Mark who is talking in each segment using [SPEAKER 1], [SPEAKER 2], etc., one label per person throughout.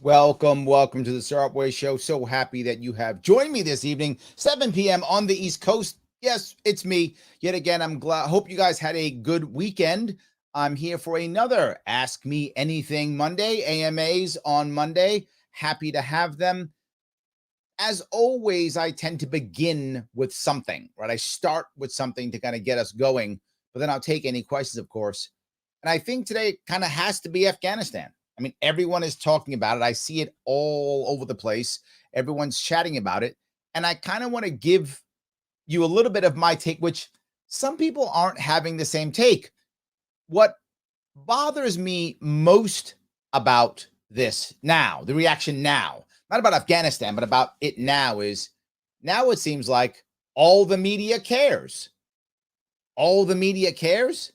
[SPEAKER 1] Welcome to the Sharpe Show. So happy that you have joined me this evening, 7 p.m. on the East Coast. Yes, it's me. Yet again, I'm glad. Hope you guys had a good weekend. I'm here for another Ask Me Anything Monday, AMAs on Monday. Happy to have them. As always, I tend to begin with something, right? I start with something to kind of get us going, but then I'll take any questions, of course. And I think today kind of has to be Afghanistan. I mean, everyone is talking about it. I see it all over the place. Everyone's chatting about it. And I kind of want to give you a little bit of my take, which some people aren't having the same take. What bothers me most about this now, the reaction now, not about Afghanistan, but about it now, is now it seems like all the media cares. All the media cares.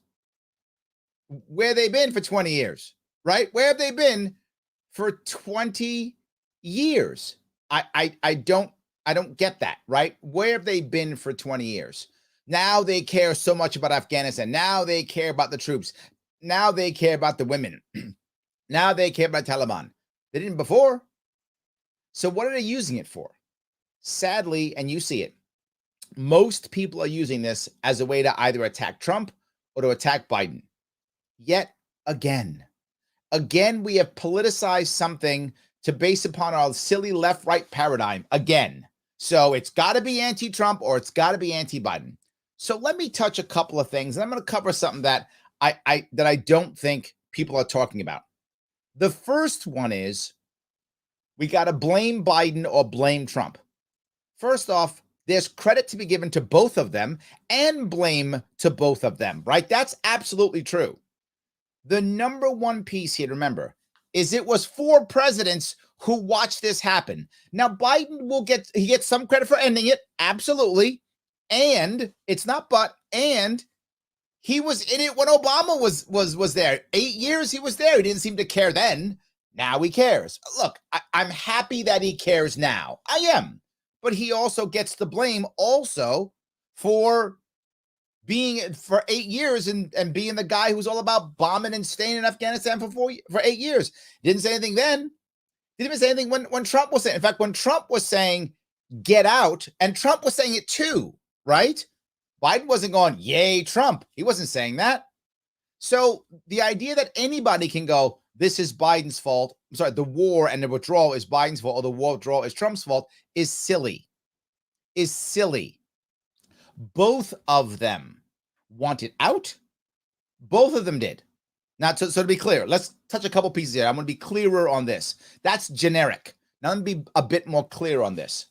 [SPEAKER 1] Where they been for 20 years, right? Where have they been for 20 years? I don't get that, right? Where have they been for 20 years? Now they care so much about Afghanistan. Now they care about the troops. Now they care about the women. Now they care about Taliban. They didn't before. So what are they using it for? Sadly, and you see it, most people are using this as a way to either attack Trump or to attack Biden. Yet again, we have politicized something to base upon our silly left-right paradigm again. So it's got to be anti-Trump or it's got to be anti-Biden. So let me touch a couple of things, and I'm going to cover something that I don't think people are talking about. The first one is we got to blame Biden or blame Trump. First off, there's credit to be given to both of them and blame to both of them, right? That's absolutely true. The number one piece here to remember is it was 4 presidents who watched this happen. Now, Biden gets some credit for ending it, absolutely. And it's not and he was in it when Obama was there. 8 years he was there. He didn't seem to care then. Now he cares. Look, I'm happy that he cares now. I am. But he also gets the blame also for being for 8 years and being the guy who's all about bombing and staying in Afghanistan for 8 years. Didn't say anything then. Didn't even say anything when Trump was saying. In fact, when Trump was saying, get out, and Trump was saying it too, right? Biden wasn't going, yay, Trump. He wasn't saying that. So the idea that anybody can go, this is Biden's fault. I'm sorry, the war and the withdrawal is Biden's fault, or the withdrawal is Trump's fault, is silly. Is silly. Both of them wanted out. Both of them did. Now, so to be clear, let's touch a couple pieces here. I'm going to be clearer on this. That's generic. Now, let me be a bit more clear on this.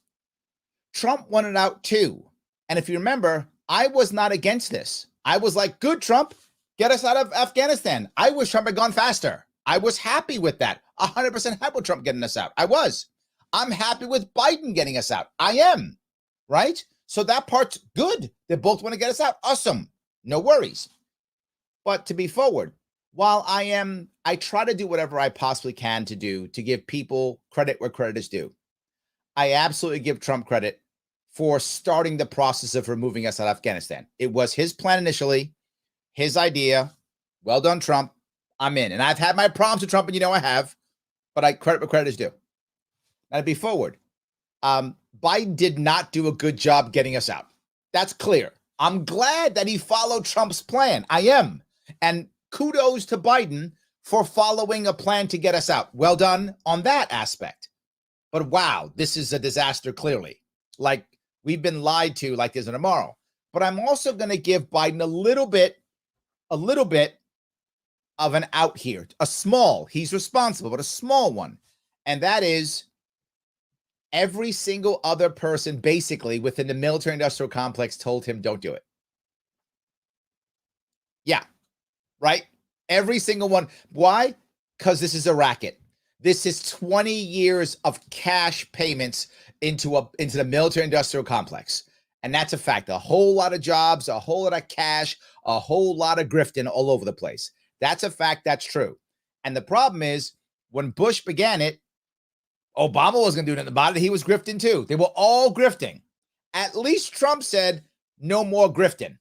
[SPEAKER 1] Trump wanted out too. And if you remember, I was not against this. I was like, good, Trump, get us out of Afghanistan. I wish Trump had gone faster. I was happy with that. 100% happy with Trump getting us out. I was. I'm happy with Biden getting us out. I am. Right? So that part's good. They both want to get us out. Awesome. No worries. But to be forward, while I try to do whatever I possibly can to give people credit where credit is due. I absolutely give Trump credit for starting the process of removing us out of Afghanistan. It was his plan initially, his idea. Well done, Trump. I'm in. And I've had my problems with Trump, and you know I have, but I credit where credit is due. Now to be forward, Biden did not do a good job getting us out. That's clear. I'm glad that he followed Trump's plan. I am. And kudos to Biden for following a plan to get us out. Well done on that aspect. But wow, this is a disaster, clearly. Like, we've been lied to like there's no tomorrow. But I'm also going to give Biden a little bit of an out here. He's responsible, but a small one. And that is every single other person basically within the military-industrial complex told him, don't do it. Yeah, right? Every single one. Why? Because this is a racket. This is 20 years of cash payments into the military-industrial complex. And that's a fact. A whole lot of jobs, a whole lot of cash, a whole lot of grifting all over the place. That's a fact. That's true. And the problem is, when Bush began it, Obama was going to do nothing about it. He was grifting too. They were all grifting. At least Trump said, no more grifting.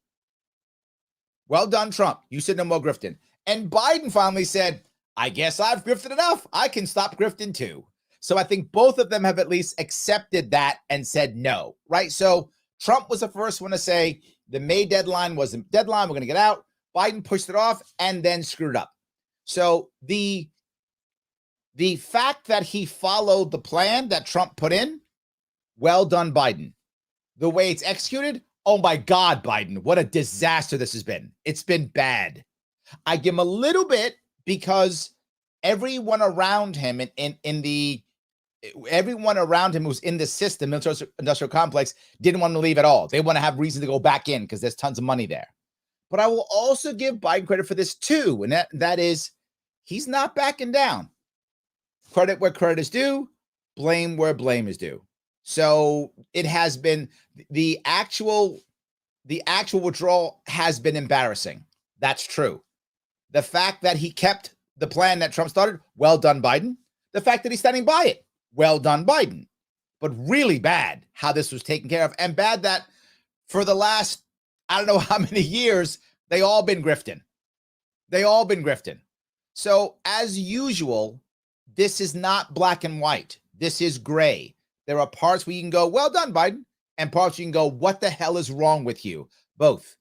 [SPEAKER 1] Well done, Trump. You said no more grifting. And Biden finally said, I guess I've grifted enough. I can stop grifting too. So I think both of them have at least accepted that and said no, right? So Trump was the first one to say the May deadline was the deadline. We're going to get out. Biden pushed it off and then screwed up. So the fact that he followed the plan that Trump put in, well done, Biden. The way it's executed, oh my God, Biden, what a disaster this has been. It's been bad. I give him a little bit because everyone around him everyone around him who's in the system, military industrial complex, didn't want to leave at all. They want to have reason to go back in because there's tons of money there. But I will also give Biden credit for this too, and that is he's not backing down. Credit where credit is due, blame where blame is due. So it has been the actual withdrawal has been embarrassing. That's true. The fact that he kept the plan that Trump started, well done, Biden. The fact that he's standing by it, well done, Biden. But really bad how this was taken care of, and bad that for the last, I don't know how many years, they all been grifting. So as usual, this is not black and white. This is gray. There are parts where you can go, well done, Biden, and parts you can go, what the hell is wrong with you? Both.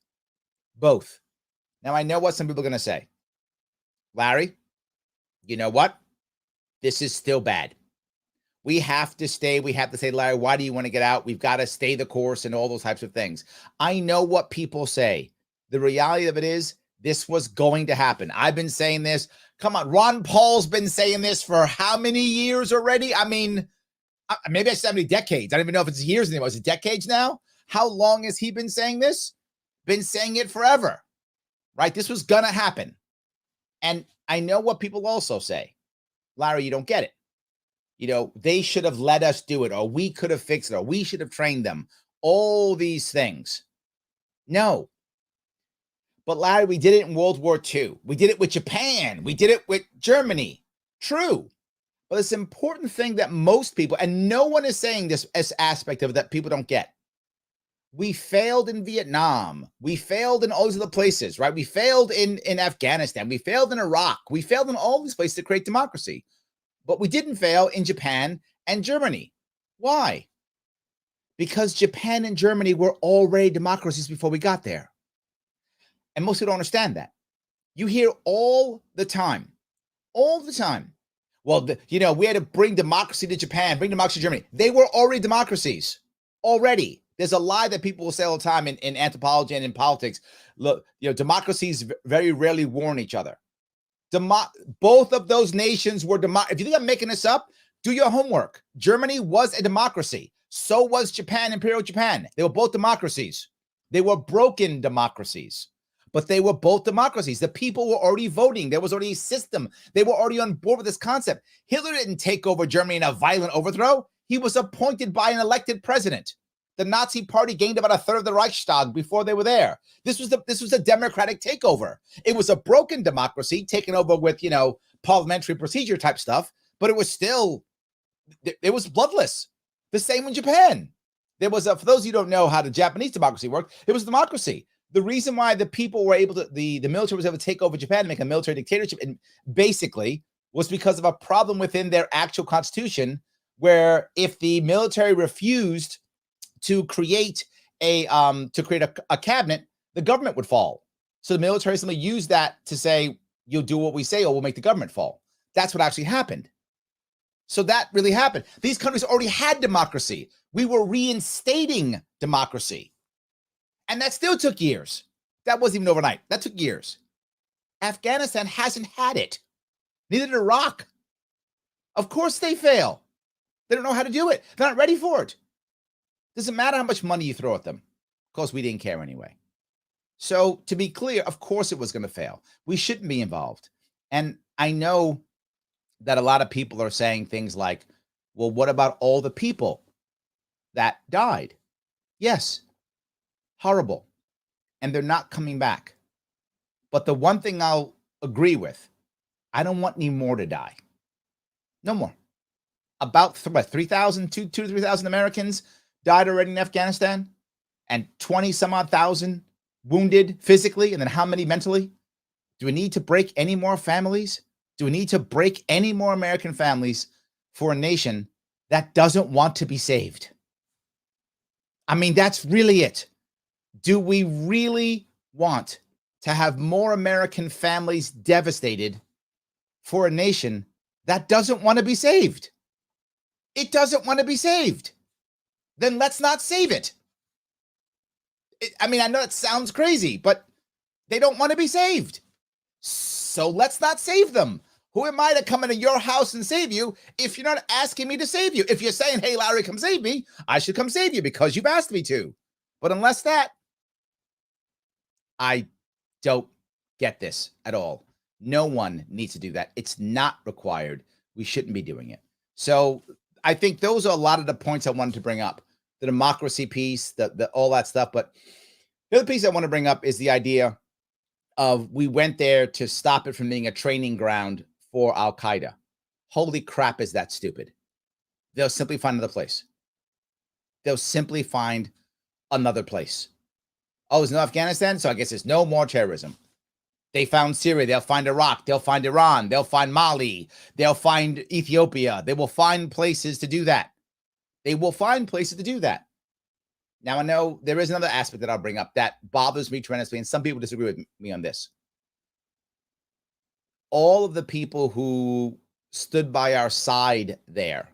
[SPEAKER 1] Now, I know what some people are going to say. Larry, you know what? This is still bad. We have to say, Larry, why do you want to get out? We've got to stay the course and all those types of things. I know what people say. The reality of it is this was going to happen. I've been saying this. Come on, Ron Paul's been saying this for how many years already? I mean, maybe I said how many decades. I don't even know if it's years anymore. Is it decades now? How long has he been saying this? Been saying it forever, right? This was going to happen. And I know what people also say. Larry, you don't get it. You know, they should have let us do it, or we could have fixed it, or we should have trained them. All these things. No. But Larry, we did it in World War II. We did it with Japan. We did it with Germany. True. But it's an important thing that most people, and no one is saying this as aspect of it that people don't get. We failed in Vietnam. We failed in all these other places, right? We failed in Afghanistan. We failed in Iraq. We failed in all these places to create democracy. But we didn't fail in Japan and Germany. Why? Because Japan and Germany were already democracies before we got there. And most people don't understand that. You hear all the time. Well, we had to bring democracy to Japan, bring democracy to Germany. They were already democracies. Already. There's a lie that people will say all the time in anthropology and in politics. Look, democracies very rarely warn each other. Both of those nations were if you think I'm making this up, do your homework. Germany was a democracy. So was Japan, Imperial Japan. They were both democracies. They were broken democracies, but they were both democracies. The people were already voting. There was already a system. They were already on board with this concept. Hitler didn't take over Germany in a violent overthrow. He was appointed by an elected president. The Nazi party gained about a third of the Reichstag before they were there. This was a democratic takeover. It was a broken democracy taken over with, parliamentary procedure type stuff, but it was bloodless. The same in Japan. There was for those of you who don't know how the Japanese democracy worked, it was a democracy. The reason why the people were able to, the military was able to take over Japan and make a military dictatorship, and basically was because of a problem within their actual constitution, where if the military refused to create a cabinet, the government would fall. So the military simply used that to say, you'll do what we say or we'll make the government fall. That's what actually happened. So that really happened. These countries already had democracy. We were reinstating democracy. And that still took years. That wasn't even overnight. That took years. Afghanistan hasn't had it. Neither did Iraq. Of course they fail. They don't know how to do it. They're not ready for it. Doesn't matter how much money you throw at them. Of course, we didn't care anyway. So to be clear, of course it was going to fail. We shouldn't be involved. And I know that a lot of people are saying things like, well, what about all the people that died? Yes, horrible. And they're not coming back. But the one thing I'll agree with, I don't want any more to die. No more. About 3,000, 2,000 to 3,000 Americans died already in Afghanistan, and 20 some odd thousand wounded physically, and then how many mentally? Do we need to break any more families? Do we need to break any more American families for a nation that doesn't want to be saved? I mean, that's really it. Do we really want to have more American families devastated for a nation that doesn't want to be saved? It doesn't want to be saved. Then let's not save it. I mean, I know it sounds crazy, but they don't want to be saved. So let's not save them. Who am I to come into your house and save you if you're not asking me to save you? If you're saying, hey, Larry, come save me, I should come save you because you've asked me to. But unless that, I don't get this at all. No one needs to do that. It's not required. We shouldn't be doing it. So I think those are a lot of the points I wanted to bring up. The democracy piece, the all that stuff. But the other piece I want to bring up is the idea of we went there to stop it from being a training ground for Al-Qaeda. Holy crap, is that stupid? They'll simply find another place. They'll simply find another place. Oh, there's no Afghanistan, so I guess there's no more terrorism. They found Syria, they'll find Iraq, they'll find Iran, they'll find Mali, they'll find Ethiopia. They will find places to do that. They will find places to do that. Now, I know there is another aspect that I'll bring up that bothers me tremendously, and some people disagree with me on this. All of the people who stood by our side there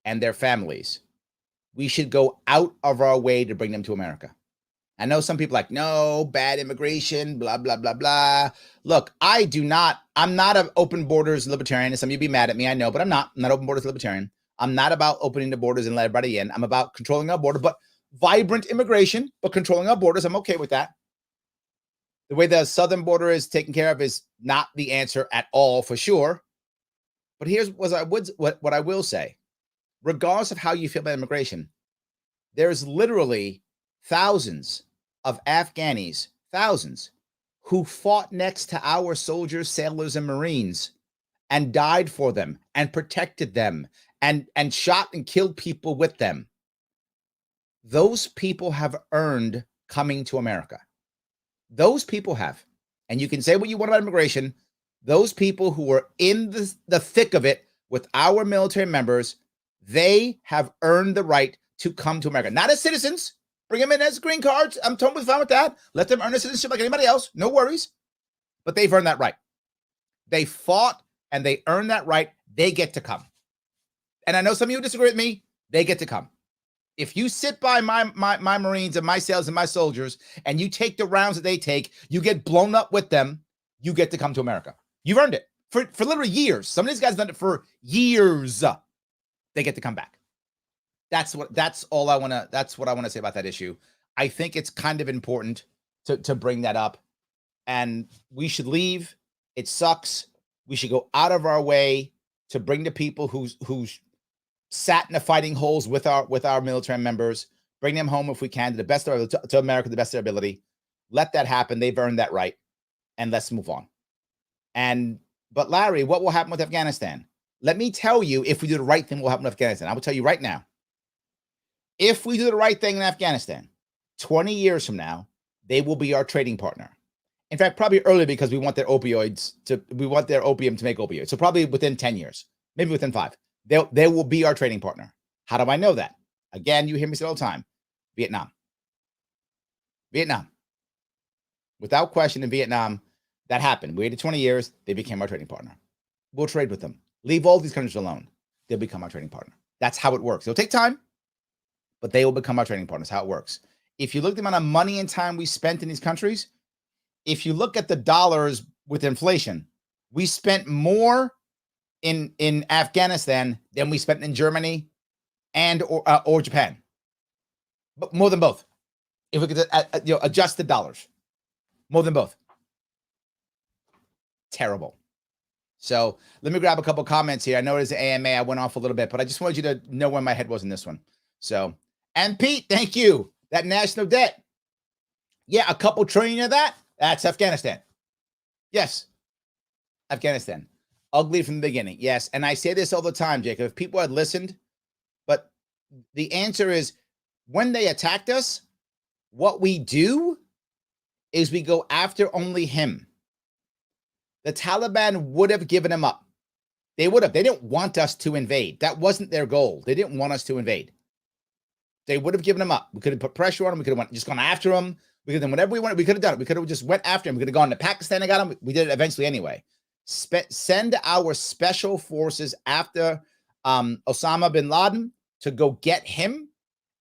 [SPEAKER 1] and their families, we should go out of our way to bring them to America. I know some people are like, no, bad immigration, blah, blah, blah, blah. Look, I'm not an open borders libertarian. Some of you be mad at me, I know, but I'm not open borders libertarian. I'm not about opening the borders and let everybody in. I'm about controlling our border, but vibrant immigration, but controlling our borders. I'm okay with that. The way the southern border is taken care of is not the answer at all, for sure. But here's what I will say. Regardless of how you feel about immigration, there's literally thousands of Afghanis, thousands, who fought next to our soldiers, sailors, and Marines and died for them and protected them and shot and killed people with them. Those people have earned coming to America. Those people have. And you can say what you want about immigration. Those people who were in the thick of it with our military members, they have earned the right to come to America. Not as citizens. Bring them in as green cards. I'm totally fine with that. Let them earn a citizenship like anybody else. No worries. But they've earned that right. They fought and they earned that right. They get to come. And I know some of you disagree with me. They get to come. If you sit by my Marines and my sailors and my soldiers and you take the rounds that they take, you get blown up with them, you get to come to America. You've earned it for literally years. Some of these guys have done it for years. They get to come back. That's what I want to say about that issue. I think it's kind of important to bring that up. And we should leave. It sucks. We should go out of our way to bring the people who's sat in the fighting holes with our military members, bring them home if we can to America, the best of their ability. Let that happen. They've earned that right. And let's move on. But Larry, what will happen with Afghanistan? Let me tell you, if we do the right thing, what will happen with Afghanistan. I will tell you right now. If we do the right thing in Afghanistan, 20 years from now, they will be our trading partner. In fact, probably early because we want their opium to make opioids. So probably within 10 years, maybe within 5. They will be our trading partner. How do I know that? Again, you hear me say all the time. Vietnam. Without question, in Vietnam, that happened. We waited 20 years. They became our trading partner. We'll trade with them. Leave all these countries alone. They'll become our trading partner. That's how it works. It'll take time, but they will become our trading partners. How it works. If you look at the amount of money and time we spent in these countries, if you look at the dollars with inflation, we spent more in Afghanistan than we spent in Germany and or Japan, but more than both. If we could adjusted dollars, more than both. Terrible. So let me grab a couple comments here. I know it is an AMA. I went off a little bit, but I just wanted you to know where my head was in this one. So, and Pete, thank you. That national debt. Yeah, a couple trillion of that. That's Afghanistan. Yes. Afghanistan. Ugly from the beginning. Yes. And I say this all the time, Jacob, if people had listened, but the answer is when they attacked us, what we do is we go after only him. The Taliban would have given him up. They would have. They didn't want us to invade. That wasn't their goal. They didn't want us to invade. They would have given them up. We could have put pressure on them. We could have just gone after them. We could have done whatever we wanted. We could have done it. We could have just went after them. We could have gone to Pakistan and got them. We did it eventually anyway. Send our special forces after Osama bin Laden to go get him.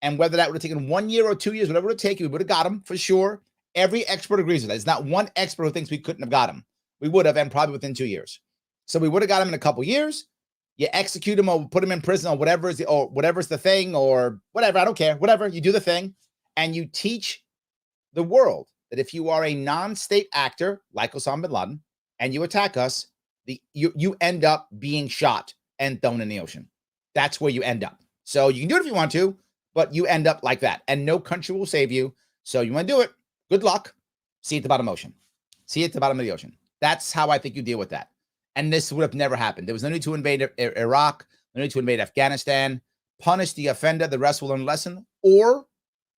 [SPEAKER 1] And whether that would have taken 1 year or 2 years, whatever it would take, we would have got him for sure. Every expert agrees with that. There's not one expert who thinks we couldn't have got him. We would have, and probably within 2 years. So we would have got him in a couple years. You execute him or put him in prison or whatever's the thing or whatever. I don't care. Whatever. You do the thing. And you teach the world that if you are a non-state actor like Osama bin Laden and you attack us, you end up being shot and thrown in the ocean. That's where you end up. So you can do it if you want to, but you end up like that. And no country will save you. So you want to do it. Good luck. See you at the bottom of the ocean. See you at the bottom of the ocean. That's how I think you deal with that. And this would have never happened. There was no need to invade Iraq, no need to invade Afghanistan. Punish the offender. The rest will learn a lesson. Or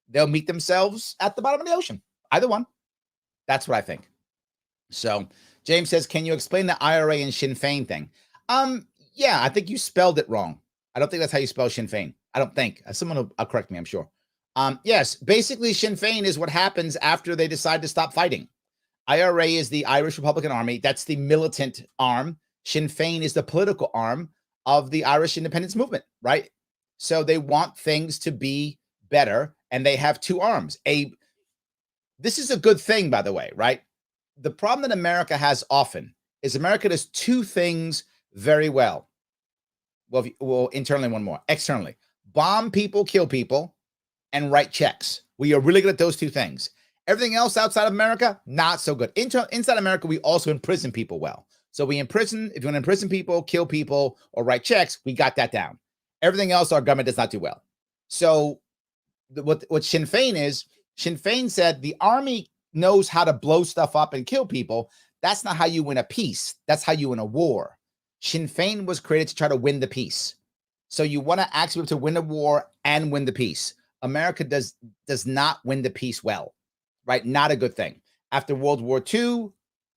[SPEAKER 1] they'll meet themselves at the bottom of the ocean. Either one. That's what I think. So James says, can you explain the IRA and Sinn Féin thing? Yeah, I think you spelled it wrong. I don't think that's how you spell Sinn Féin. I don't think. Someone will correct me, I'm sure. Yes, basically Sinn Féin is what happens after they decide to stop fighting. IRA is the Irish Republican Army. That's the militant arm. Sinn Féin is the political arm of the Irish independence movement, right? So they want things to be better, and they have two arms. This is a good thing, by the way, right? The problem that America has often is America does two things very well. Well, internally, one more. Externally, bomb people, kill people, and write checks. We are really good at those two things. Everything else outside of America, not so good. Inside America, we also imprison people well. So if you want to imprison people, kill people, or write checks, we got that down. Everything else, our government does not do well. So what Sinn Féin is, Sinn Féin said the army knows how to blow stuff up and kill people. That's not how you win a peace. That's how you win a war. Sinn Féin was created to try to win the peace. So you want to actually be able to win a war and win the peace. America does not win the peace well, right? Not a good thing. After World War II,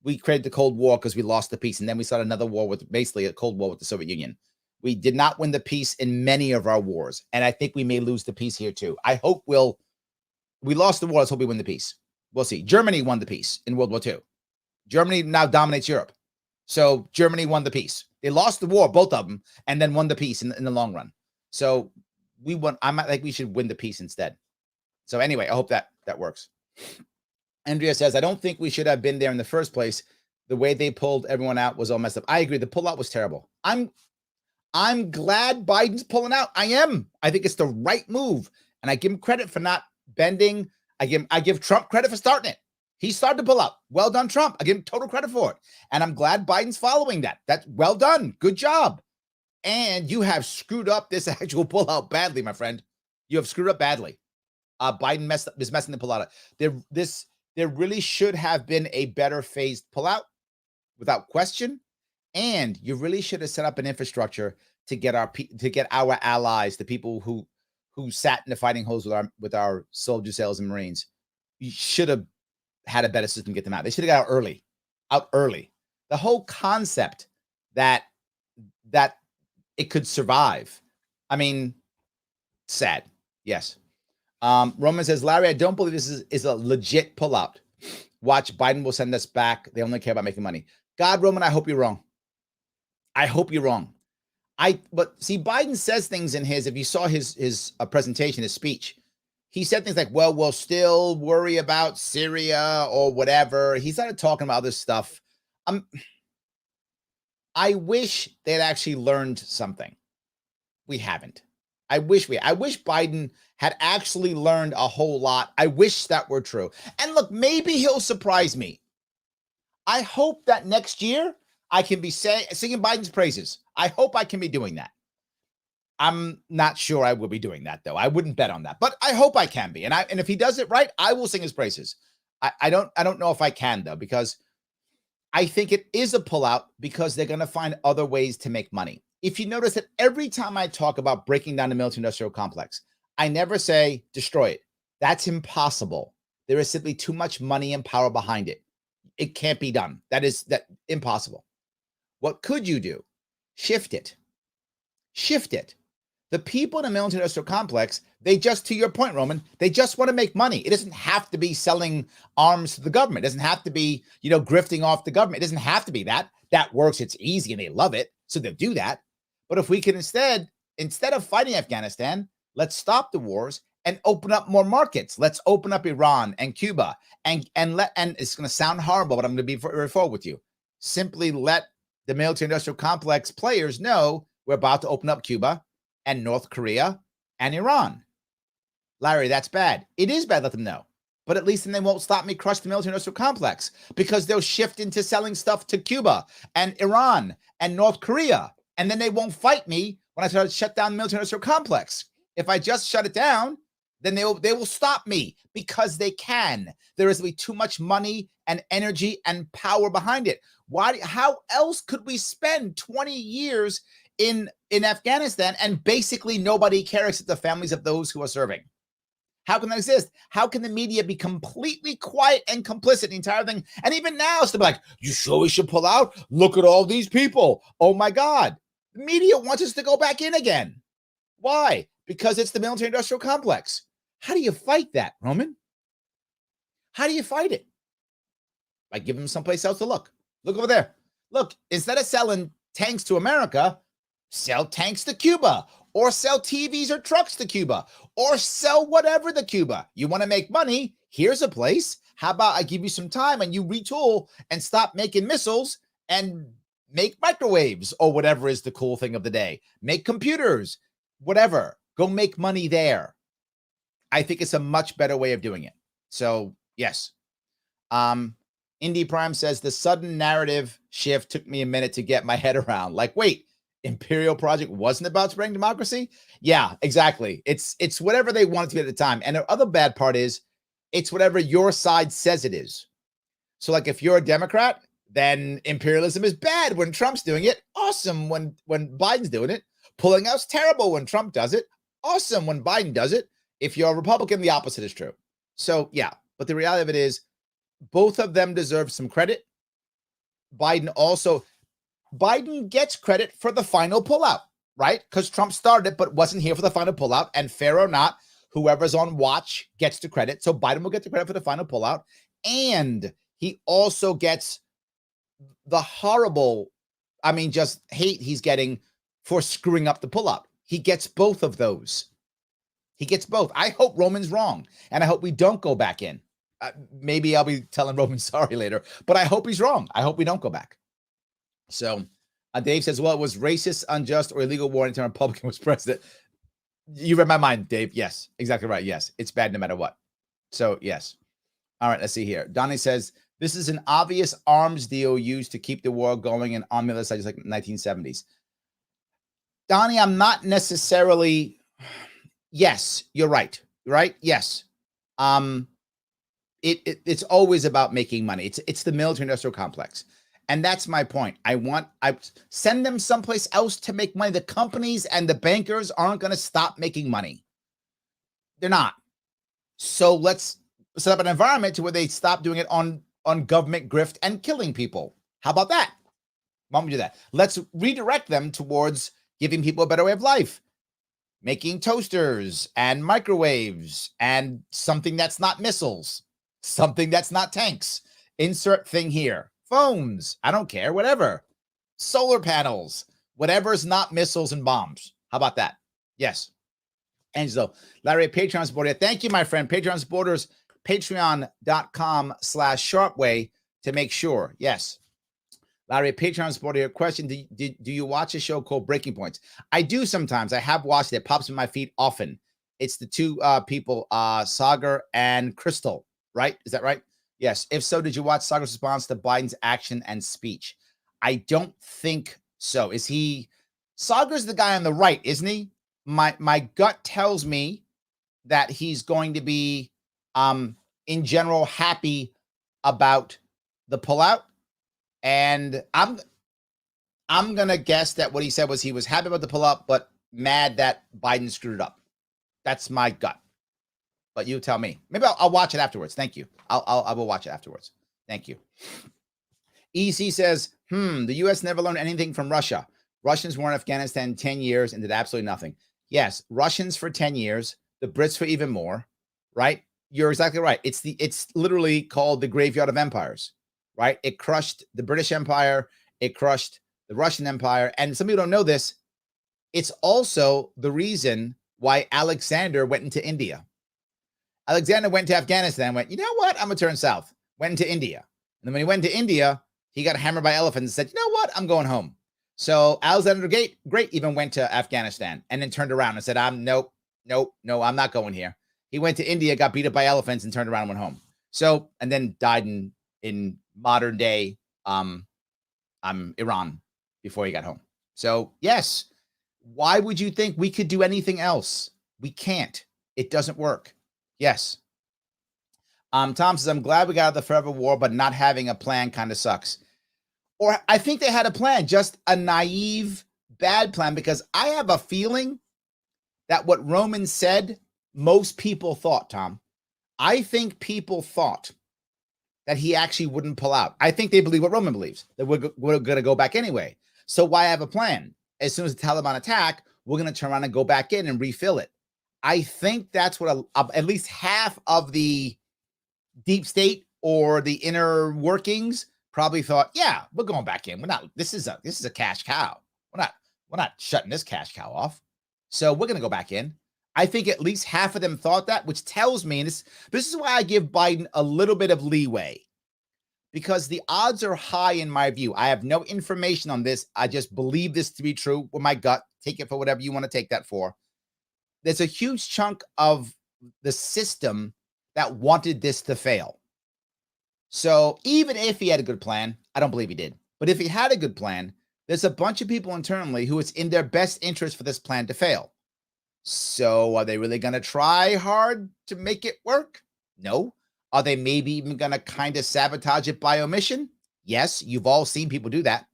[SPEAKER 1] we created the Cold War because we lost the peace. And then we started another war with basically a Cold War with the Soviet Union. We did not win the peace in many of our wars. And I think we may lose the peace here too. I hope we lost the war. Let's hope we win the peace. We'll see. Germany won the peace in World War II. Germany now dominates Europe. So Germany won the peace. They lost the war, both of them, and then won the peace in the long run. So we won. I might think we should win the peace instead. So anyway, I hope that works. Andrea says, I don't think we should have been there in the first place. The way they pulled everyone out was all messed up. I agree. The pullout was terrible. I'm glad Biden's pulling out. I am. I think it's the right move. And I give him credit for not bending. I give Trump credit for starting it. He started to pull out. Well done, Trump. I give him total credit for it. And I'm glad Biden's following that. That's well done. Good job. And you have screwed up this actual pullout badly, my friend. You have screwed up badly. Biden is messing the pullout up. There really should have been a better phased pullout, without question. And you really should have set up an infrastructure to get our allies, the people who sat in the fighting holes with our soldiers, sailors, and Marines. You should have had a better system to get them out. They should have got out early. The whole concept that it could survive. I mean, sad. Yes. Roman says, Larry, I don't believe this is a legit pullout. Watch, Biden will send us back. They only care about making money. God, Roman, I hope you're wrong. I hope you're wrong. But see, Biden says things in if you saw his presentation, his speech, he said things like, well, we'll still worry about Syria or whatever. He started talking about this stuff. I wish they'd actually learned something. We haven't. I wish Biden had actually learned a whole lot. I wish that were true. And look, maybe he'll surprise me. I hope that next year I can be singing Biden's praises. I hope I can be doing that. I'm not sure I will be doing that, though. I wouldn't bet on that, but I hope I can be. And if he does it right, I will sing his praises. I don't know if I can, though, because I think it is a pullout because they're going to find other ways to make money. If you notice that every time I talk about breaking down the military-industrial complex, I never say destroy it. That's impossible. There is simply too much money and power behind it. It can't be done. That impossible. What could you do? Shift it. Shift it. The people in the military industrial complex, they just, to your point, Roman, they just want to make money. It doesn't have to be selling arms to the government. It doesn't have to be, grifting off the government. It doesn't have to be that. That works. It's easy and they love it. So they'll do that. But if we can instead of fighting Afghanistan, let's stop the wars and open up more markets. Let's open up Iran and Cuba and it's going to sound horrible, but I'm going to be very forward with you. Simply let the military industrial complex players know we're about to open up Cuba and North Korea and Iran. Larry, that's bad. It is bad, let them know. But at least then they won't stop me crush the military industrial complex because they'll shift into selling stuff to Cuba and Iran and North Korea. And then they won't fight me when I try to shut down the military industrial complex. If I just shut it down, then they will stop me because they can. There is too much money and energy and power behind it. How else could we spend 20 years in Afghanistan and basically nobody cares except the families of those who are serving? How can that exist? How can the media be completely quiet and complicit in the entire thing? And even now, it's to be like, you sure we should pull out? Look at all these people. Oh my God. The media wants us to go back in again. Why? Because it's the military industrial complex. How do you fight that, Roman? How do you fight it? By giving them someplace else to look. Look over there. Look, instead of selling tanks to America, sell tanks to Cuba, or sell TVs or trucks to Cuba, or sell whatever to Cuba. You want to make money? Here's a place. How about I give you some time and you retool and stop making missiles and make microwaves or whatever is the cool thing of the day. Make computers, whatever. Go make money there. I think it's a much better way of doing it. So, yes. Indy Prime says the sudden narrative shift took me a minute to get my head around. Like, wait, Imperial Project wasn't about spreading democracy? Yeah, exactly. It's whatever they wanted to be at the time. And the other bad part is it's whatever your side says it is. So like if you're a Democrat, then imperialism is bad when Trump's doing it. Awesome when Biden's doing it. Pulling out's terrible when Trump does it. Awesome when Biden does it. If you're a Republican, the opposite is true. So yeah, but the reality of it is both of them deserve some credit. Biden gets credit for the final pullout, right? Because Trump started it, but wasn't here for the final pullout. And fair or not, whoever's on watch gets the credit. So Biden will get the credit for the final pullout. And he also gets the horrible, just hate he's getting for screwing up the pullout. He gets both of those. He gets both. I hope Roman's wrong. And I hope we don't go back in. Maybe I'll be telling Roman sorry later, but I hope he's wrong. I hope we don't go back. So Dave says, well, it was racist, unjust, or illegal war anytime a Republican was president. You read my mind, Dave. Yes, exactly right. Yes, it's bad no matter what. So, yes. All right, let's see here. Donnie says, this is an obvious arms deal used to keep the war going and on the other side, just like 1970s. Donnie, I'm not necessarily... Yes, you're right. Right? Yes. It's always about making money. It's the military industrial complex. And that's my point. I send them someplace else to make money. The companies and the bankers aren't going to stop making money. They're not. So let's set up an environment to where they stop doing it on government grift and killing people. How about that? Why don't we do that? Let's redirect them towards giving people a better way of life. Making toasters and microwaves and something that's not missiles, something that's not tanks. Insert thing here. Phones. I don't care. Whatever. Solar panels. Whatever's not missiles and bombs. How about that? Yes. Angelo. Larry, Patreon supporter. Thank you, my friend. Patreon supporters. Patreon.com/Sharpeway to make sure. Yes. Larry, Patreon supporter here. Question, do you watch a show called Breaking Points? I do sometimes. I have watched it. It pops in my feed often. It's the two people, Sagar and Crystal, right? Is that right? Yes. If so, did you watch Sagar's response to Biden's action and speech? I don't think so. Is he... Sagar's the guy on the right, isn't he? My gut tells me that he's going to be, in general, happy about the pullout. And I'm going to guess that what he said was he was happy about the pullout, but mad that Biden screwed it up. That's my gut. But you tell me. Maybe I'll watch it afterwards. Thank you. I will watch it afterwards. Thank you. EC says, the U.S. never learned anything from Russia. Russians were in Afghanistan 10 years and did absolutely nothing. Yes, Russians for 10 years, the Brits for even more, right? You're exactly right. It's literally called the graveyard of empires, right? It crushed the British Empire, it crushed the Russian Empire, and some people don't know this. It's also the reason why Alexander went into India. Alexander went to Afghanistan and went, you know what? I'm going to turn south. Went into India. And then when he went to India, he got hammered by elephants and said, you know what? I'm going home. So Alexander the Great even went to Afghanistan and then turned around and said, nope, I'm not going here. He went to India, got beat up by elephants and turned around and went home. So, and then died in modern day Iran before he got home. So yes, why would you think we could do anything else? We can't. It doesn't work. Yes. Tom says, I'm glad we got out of the forever war, but not having a plan kind of sucks. Or I think they had a plan, just a naive, bad plan, because I have a feeling that what Roman said, most people thought, Tom. I think people thought that he actually wouldn't pull out. I think they believe what Roman believes, that we're going to go back anyway. So why have a plan? As soon as the Taliban attack, we're going to turn around and go back in and refill it. I think that's what at least half of the deep state or the inner workings probably thought, yeah, we're going back in. We're not, this is a cash cow. We're not shutting this cash cow off. So we're going to go back in. I think at least half of them thought that, which tells me, and this is why I give Biden a little bit of leeway, because the odds are high in my view. I have no information on this. I just believe this to be true with my gut. Take it for whatever you want to take that for. There's a huge chunk of the system that wanted this to fail. So even if he had a good plan, I don't believe he did. But if he had a good plan, there's a bunch of people internally who it's in their best interest for this plan to fail. So are they really going to try hard to make it work? No. Are they maybe even going to kind of sabotage it by omission? Yes. You've all seen people do that.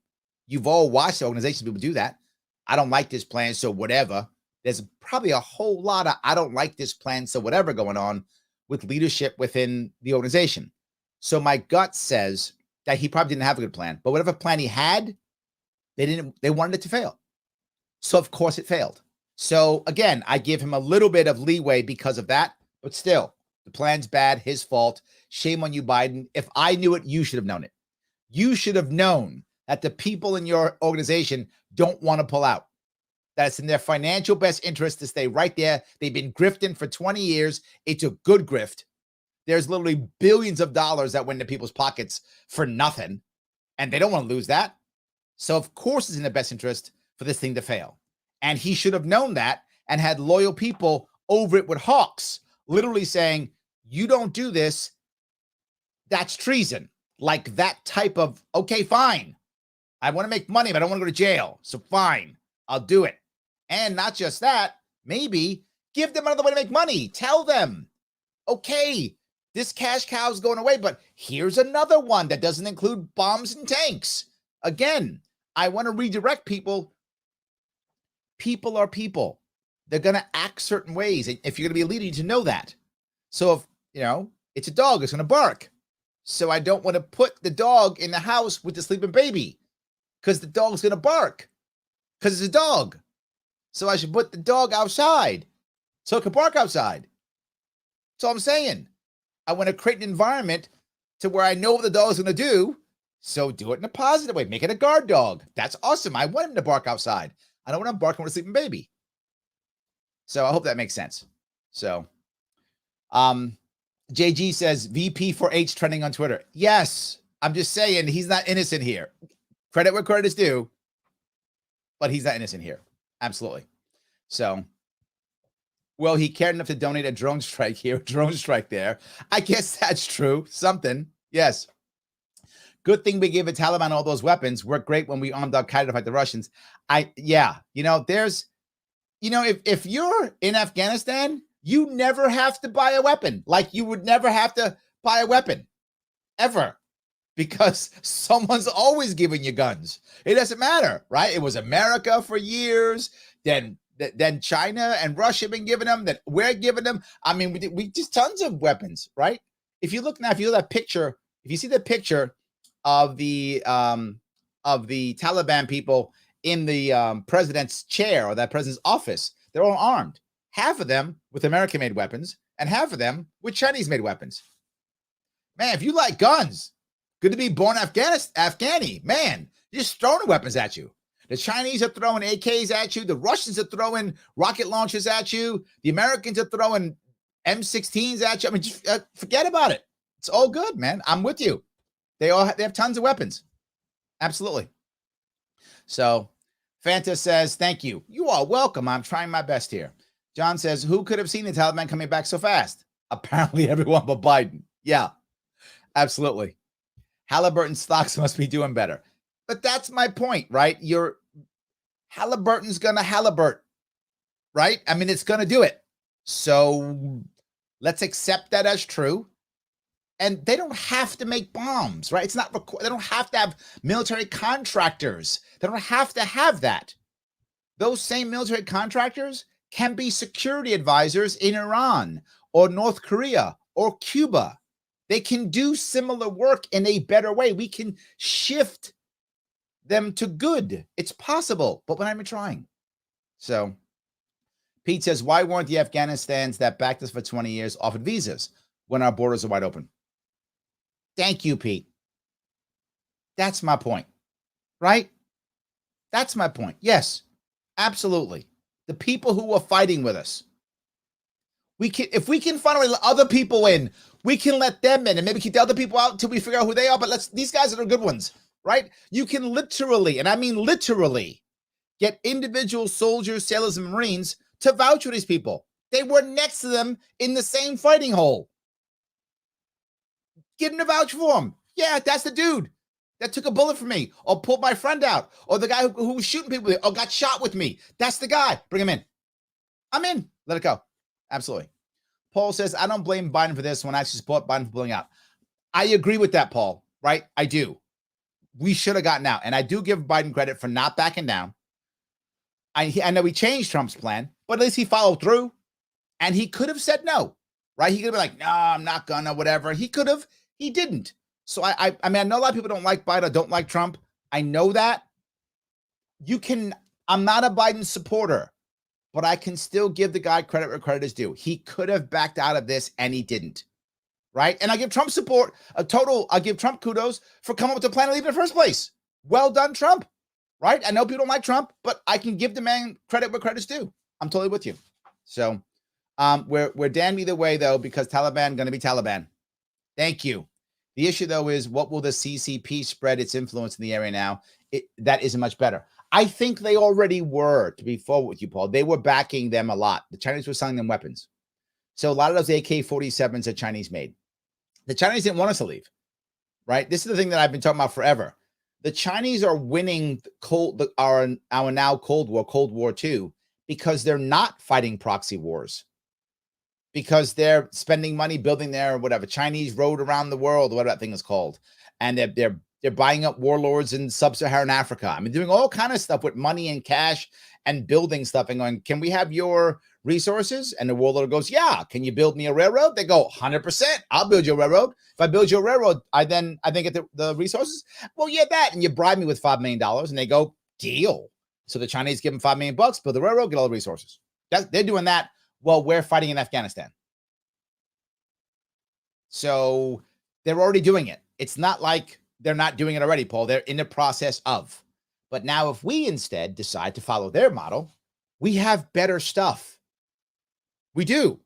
[SPEAKER 1] You've all watched organizations people do that. I don't like this plan, so whatever. There's probably a whole lot of I don't like this plan, so whatever going on with leadership within the organization. So my gut says that he probably didn't have a good plan, but whatever plan he had, they wanted it to fail. So of course it failed. So again, I give him a little bit of leeway because of that, but still, the plan's bad, his fault. Shame on you, Biden. If I knew it, you should have known it. You should have known that the people in your organization don't want to pull out. That it's in their financial best interest to stay right there. They've been grifting for 20 years. It's a good grift. There's literally billions of dollars that went into people's pockets for nothing, and they don't want to lose that. So of course it's in their best interest for this thing to fail. And he should have known that and had loyal people over it with hawks, literally saying, you don't do this, that's treason. Like that type of, okay, fine. I want to make money, but I don't want to go to jail. So fine, I'll do it. And not just that, maybe give them another way to make money. Tell them, okay, this cash cow is going away, but here's another one that doesn't include bombs and tanks. Again, I want to redirect people. People are people. They're going to act certain ways. If you're going to be a leader, you need to know that. So if, it's a dog, it's going to bark. So I don't want to put the dog in the house with the sleeping baby because the dog's going to bark because it's a dog. So I should put the dog outside so it can bark outside. That's all I'm saying. I want to create an environment to where I know what the dog is going to do. So do it in a positive way. Make it a guard dog. That's awesome. I want him to bark outside. I don't want him barking with a sleeping baby. So I hope that makes sense. So, JG says VP for H trending on Twitter. Yes, I'm just saying he's not innocent here. Credit where credit is due, but he's not innocent here. Absolutely. So, well, he cared enough to donate a drone strike here, drone strike there. I guess that's true. Something. Yes. Good thing we gave the Taliban all those weapons. Worked great when we armed Al-Qaeda to fight the Russians. If you're in Afghanistan, you never have to buy a weapon. Like you would never have to buy a weapon ever because someone's always giving you guns. It doesn't matter, right? It was America for years. Then China and Russia have been giving them, that we're giving them. I mean, we just tons of weapons, right? If you look at that picture, if you see the picture of the Taliban people in the president's chair or that president's office, they're all armed. Half of them with American-made weapons and half of them with Chinese-made weapons. Man, if you like guns, good to be born Afghani. Man, they're just throwing weapons at you. The Chinese are throwing AKs at you. The Russians are throwing rocket launchers at you. The Americans are throwing M16s at you. I mean, just, forget about it. It's all good, man. I'm with you. They have tons of weapons. Absolutely. So Fanta says, thank you. You are welcome. I'm trying my best here. John says, who could have seen the Taliban coming back so fast? Apparently everyone but Biden. Yeah, absolutely. Halliburton stocks must be doing better. But that's my point, right? Halliburton's going to Halliburt, right? I mean, it's going to do it. So let's accept that as true. And they don't have to make bombs, right? It's not they don't have to have military contractors. They don't have to have that. Those same military contractors can be security advisors in Iran or North Korea or Cuba. They can do similar work in a better way. We can shift them to good. It's possible, but we're not even trying. So Pete says, why weren't the Afghanistans that backed us for 20 years offered visas when our borders are wide open? Thank you, Pete. That's my point, right? That's my point. Yes, absolutely. The people who are fighting with us, if we can find a way to let other people in, we can let them in and maybe keep the other people out until we figure out who they are. But these guys are the good ones, right? You can literally, and I mean literally, get individual soldiers, sailors, and Marines to vouch for these people. They were next to them in the same fighting hole. Get him to vouch for him. Yeah, that's the dude that took a bullet for me or pulled my friend out or the guy who was shooting people or got shot with me. That's the guy. Bring him in. I'm in. Let it go. Absolutely. Paul says, I don't blame Biden for this when I actually support Biden for pulling out. I agree with that, Paul, right? I do. We should have gotten out. And I do give Biden credit for not backing down. I know he changed Trump's plan, but at least he followed through. And he could have said no, right? He could have been like, no, I'm not gonna, whatever. He could have. He didn't. So I mean, I know a lot of people don't like Biden, don't like Trump. I know that. I'm not a Biden supporter, but I can still give the guy credit where credit is due. He could have backed out of this and he didn't. Right? And I give Trump support, I give Trump kudos for coming up with the plan to leave in the first place. Well done, Trump. Right? I know people don't like Trump, but I can give the man credit where credit's due. I'm totally with you. So we're damned either way, though, because Taliban going to be Taliban. Thank you. The issue, though, is what will the CCP spread its influence in the area now? That isn't much better. I think they already were, to be forward with you, Paul. They were backing them a lot. The Chinese were selling them weapons. So a lot of those AK-47s are Chinese made. The Chinese didn't want us to leave, right? This is the thing that I've been talking about forever. The Chinese are winning our now Cold War II, because they're not fighting proxy wars. Because they're spending money building their whatever Chinese road around the world, whatever that thing is called, and they're buying up warlords in sub-Saharan Africa. I mean, doing all kind of stuff with money and cash and building stuff and going, can we have your resources? And the warlord goes, yeah. Can you build me a railroad? They go, 100%. I'll build you a railroad. If I build you a railroad, I then get the resources. Well, yeah, that, and you bribe me with $5 million, and they go, deal. So the Chinese give them $5 million, build the railroad, get all the resources. They're doing that. Well, we're fighting in Afghanistan. So they're already doing it. It's not like they're not doing it already, Paul. They're in the process of. But now if we instead decide to follow their model, we have better stuff. We do.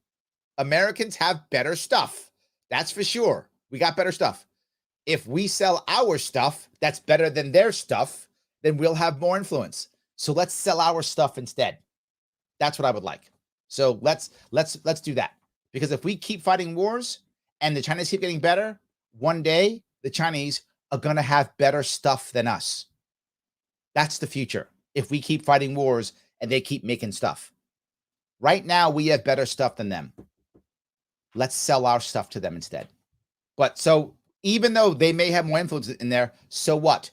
[SPEAKER 1] Americans have better stuff. That's for sure. We got better stuff. If we sell our stuff that's better than their stuff, then we'll have more influence. So let's sell our stuff instead. That's what I would like. So let's do that. Because if we keep fighting wars and the Chinese keep getting better, one day the Chinese are going to have better stuff than us. That's the future. If we keep fighting wars and they keep making stuff. Right now, we have better stuff than them. Let's sell our stuff to them instead. But so even though they may have more influence in there, so what?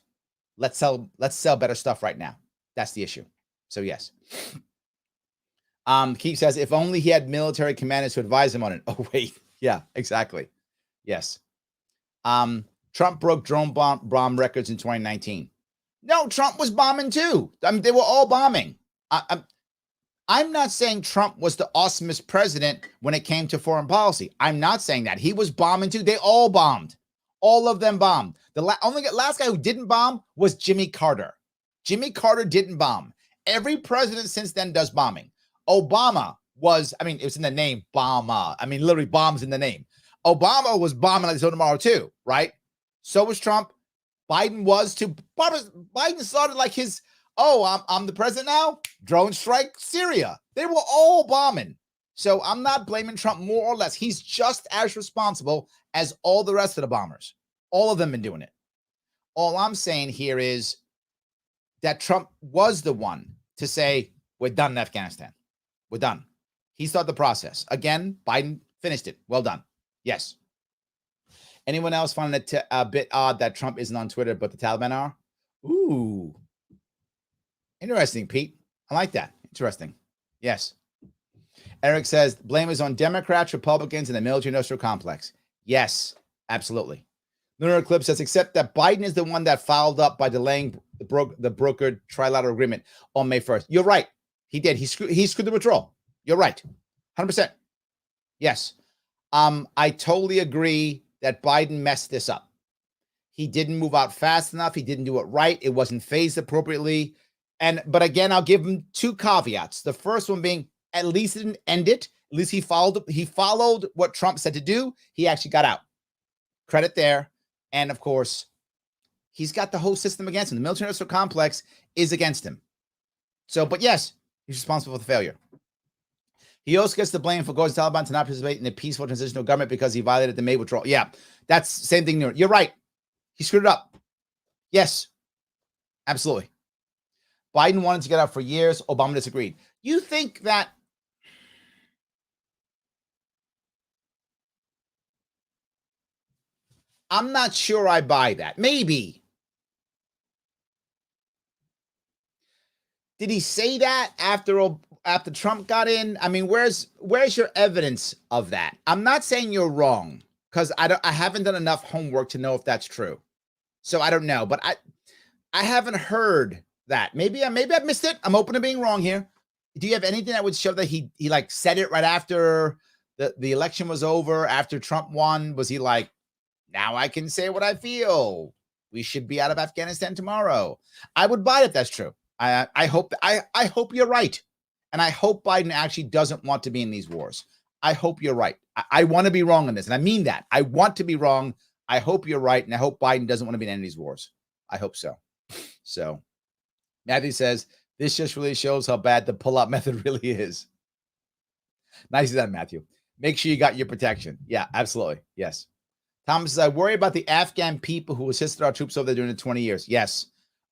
[SPEAKER 1] Let's sell better stuff right now. That's the issue. So yes. Keith says, if only he had military commanders to advise him on it. Oh, wait. Yeah, exactly. Yes. Trump broke drone bomb records in 2019. No, Trump was bombing too. I mean, they were all bombing. I'm not saying Trump was the awesomest president when it came to foreign policy. I'm not saying that. He was bombing too. They all bombed. All of them bombed. The only last guy who didn't bomb was Jimmy Carter. Jimmy Carter didn't bomb. Every president since then does bombing. Obama was, I mean, it was in the name, Obama. I mean, literally bombs in the name. Obama was bombing like so tomorrow too, right? So was Trump. Biden was too. Biden started like his, I'm the president now. Drone strike Syria. They were all bombing. So I'm not blaming Trump more or less. He's just as responsible as all the rest of the bombers. All of them been doing it. All I'm saying here is that Trump was the one to say, we're done in Afghanistan. We're done. He started the process. Again, Biden finished it. Well done. Yes. Anyone else find it a bit odd that Trump isn't on Twitter, but the Taliban are? Ooh. Interesting, Pete. I like that. Interesting. Yes. Eric says, blame is on Democrats, Republicans, and the military-industrial complex. Yes, absolutely. Lunar Eclipse says, except that Biden is the one that fouled up by delaying the brokered trilateral agreement on May 1st. You're right. He did. He screwed the withdrawal. You're right. 100%. Yes. I totally agree that Biden messed this up. He didn't move out fast enough. He didn't do it right. It wasn't phased appropriately. But again, I'll give him two caveats. The first one being, at least it didn't end it. At least he followed what Trump said to do. He actually got out. Credit there. And of course, he's got the whole system against him. The military-industrial complex is against him. So, but yes, he's responsible for the failure. He also gets the blame for going to Taliban to not participate in a peaceful transitional government because he violated the May withdrawal. Yeah, that's same thing. You're right. He screwed it up. Yes, absolutely. Biden wanted to get out for years. Obama disagreed. You think that I'm not sure I buy that. Maybe. Did he say that after Trump got in? I mean, where's your evidence of that? I'm not saying you're wrong because I haven't done enough homework to know if that's true. So I don't know, but I haven't heard that. Maybe I missed it. I'm open to being wrong here. Do you have anything that would show that he like said it right after the election was over, after Trump won? Was he like, now I can say what I feel. We should be out of Afghanistan tomorrow. I would buy it if that's true. I hope you're right. And I hope Biden actually doesn't want to be in these wars. I hope you're right. I want to be wrong on this. And I mean that. I want to be wrong. I hope you're right. And I hope Biden doesn't want to be in any of these wars. I hope so. So Matthew says, this just really shows how bad the pull-out method really is. Nice of that, Matthew. Make sure you got your protection. Yeah, absolutely. Yes. Thomas says, I worry about the Afghan people who assisted our troops over there during the 20 years. Yes.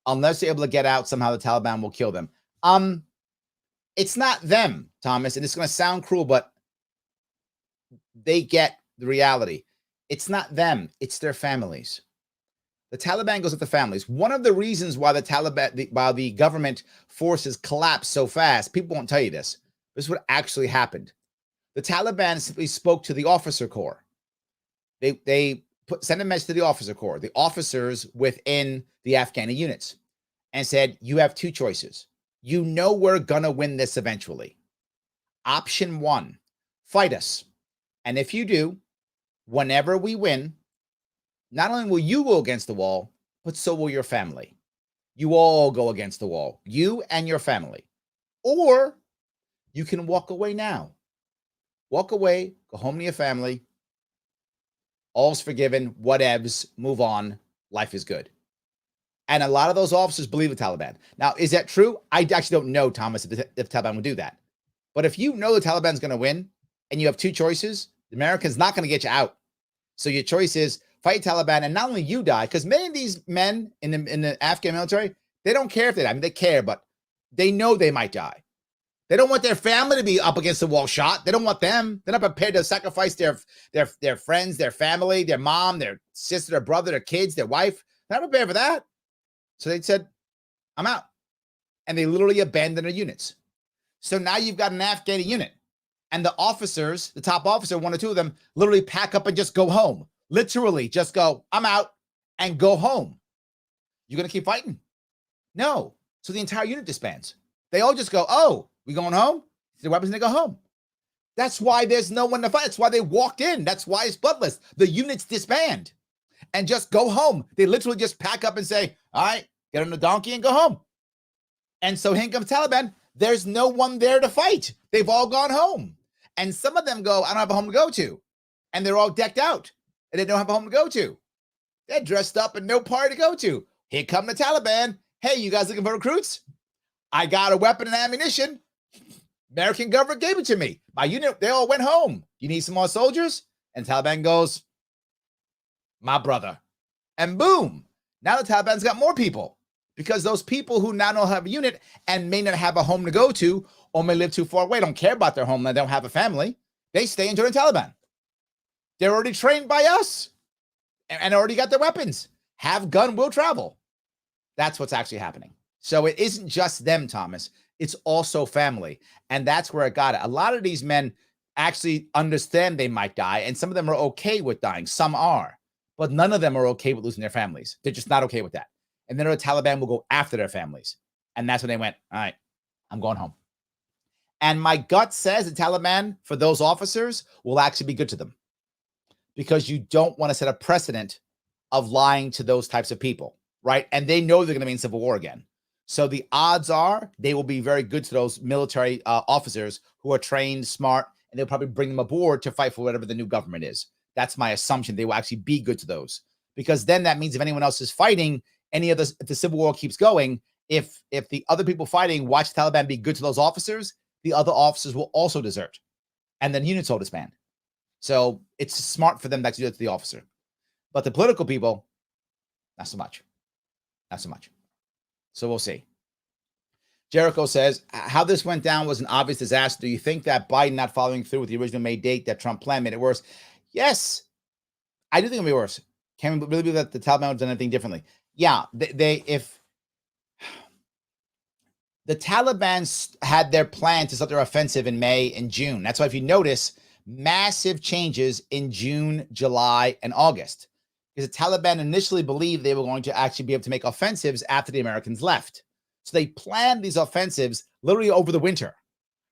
[SPEAKER 1] Unless they're able to get out, somehow the Taliban will kill them. It's not them, Thomas, and it's going to sound cruel, but they get the reality. It's not them. It's their families. The Taliban goes with the families. One of the reasons why the government forces collapse so fast, people won't tell you this. This is what actually happened. The Taliban simply spoke to the officer corps. They sent a message to the officer corps, the officers within the Afghani units, and said, you have two choices. You know we're going to win this eventually. Option one, fight us. And if you do, whenever we win, not only will you go against the wall, but so will your family. You all go against the wall, you and your family. Or you can walk away now. Walk away, go home to your family. All's forgiven, whatevs, move on. Life is good. And a lot of those officers believe the Taliban. Now, is that true? I actually don't know, Thomas, if the Taliban would do that. But if you know the Taliban's going to win and you have two choices, the American's not going to get you out. So your choice is fight Taliban, and not only you die, because many of these men in the Afghan military, they don't care if they die. I mean, they care, but they know they might die. They don't want their family to be up against the wall shot. They don't want them. They're not prepared to sacrifice their friends, their family, their mom, their sister, their brother, their kids, their wife. They're not prepared for that. So they said, I'm out. And they literally abandoned their units. So now you've got an Afghani unit. And the officers, the top officer, one or two of them, literally pack up and just go home. Literally just go, I'm out, and go home. You're going to keep fighting. No. So the entire unit disbands. They all just go, oh, we going home? The weapons and they go home. That's why there's no one to fight. That's why they walked in. That's why it's bloodless. The units disband and just go home. They literally just pack up and say, all right, get on the donkey and go home. And so here comes Taliban. There's no one there to fight. They've all gone home. And some of them go, I don't have a home to go to. And they're all decked out and they don't have a home to go to. They're dressed up and no party to go to. Here come the Taliban. Hey, you guys looking for recruits? I got a weapon and ammunition. American government gave it to me. My unit, they all went home. You need some more soldiers? And Taliban goes, my brother. And boom, now the Taliban's got more people because those people who now don't have a unit and may not have a home to go to or may live too far away, don't care about their homeland, don't have a family, they stay and join the Taliban. They're already trained by us and already got their weapons. Have gun, will travel. That's what's actually happening. So it isn't just them, Thomas. It's also family. And that's where I got it. A lot of these men actually understand they might die, and some of them are okay with dying. Some are, but none of them are okay with losing their families. They're just not okay with that. And then the Taliban will go after their families. And that's when they went, all right, I'm going home. And my gut says the Taliban, for those officers, will actually be good to them because you don't want to set a precedent of lying to those types of people, right? And they know they're going to be in civil war again. So the odds are they will be very good to those military officers who are trained, smart, and they'll probably bring them aboard to fight for whatever the new government is. That's my assumption. They will actually be good to those because then that means if anyone else is fighting, if the civil war keeps going, if the other people fighting watch the Taliban be good to those officers, the other officers will also desert, and then units will disband. So it's smart for them to actually do it to the officer, but the political people, not so much, not so much. So we'll see. Jericho says, how this went down was an obvious disaster. Do you think that Biden not following through with the original May date that Trump planned made it worse? Yes, I do think it'll be worse. Can we really believe that the Taliban would have done anything differently? Yeah, if the Taliban had their plan to start their offensive in May and June. That's why if you notice, massive changes in June, July, and August. Because the Taliban initially believed they were going to actually be able to make offensives after the Americans left. So they planned these offensives literally over the winter.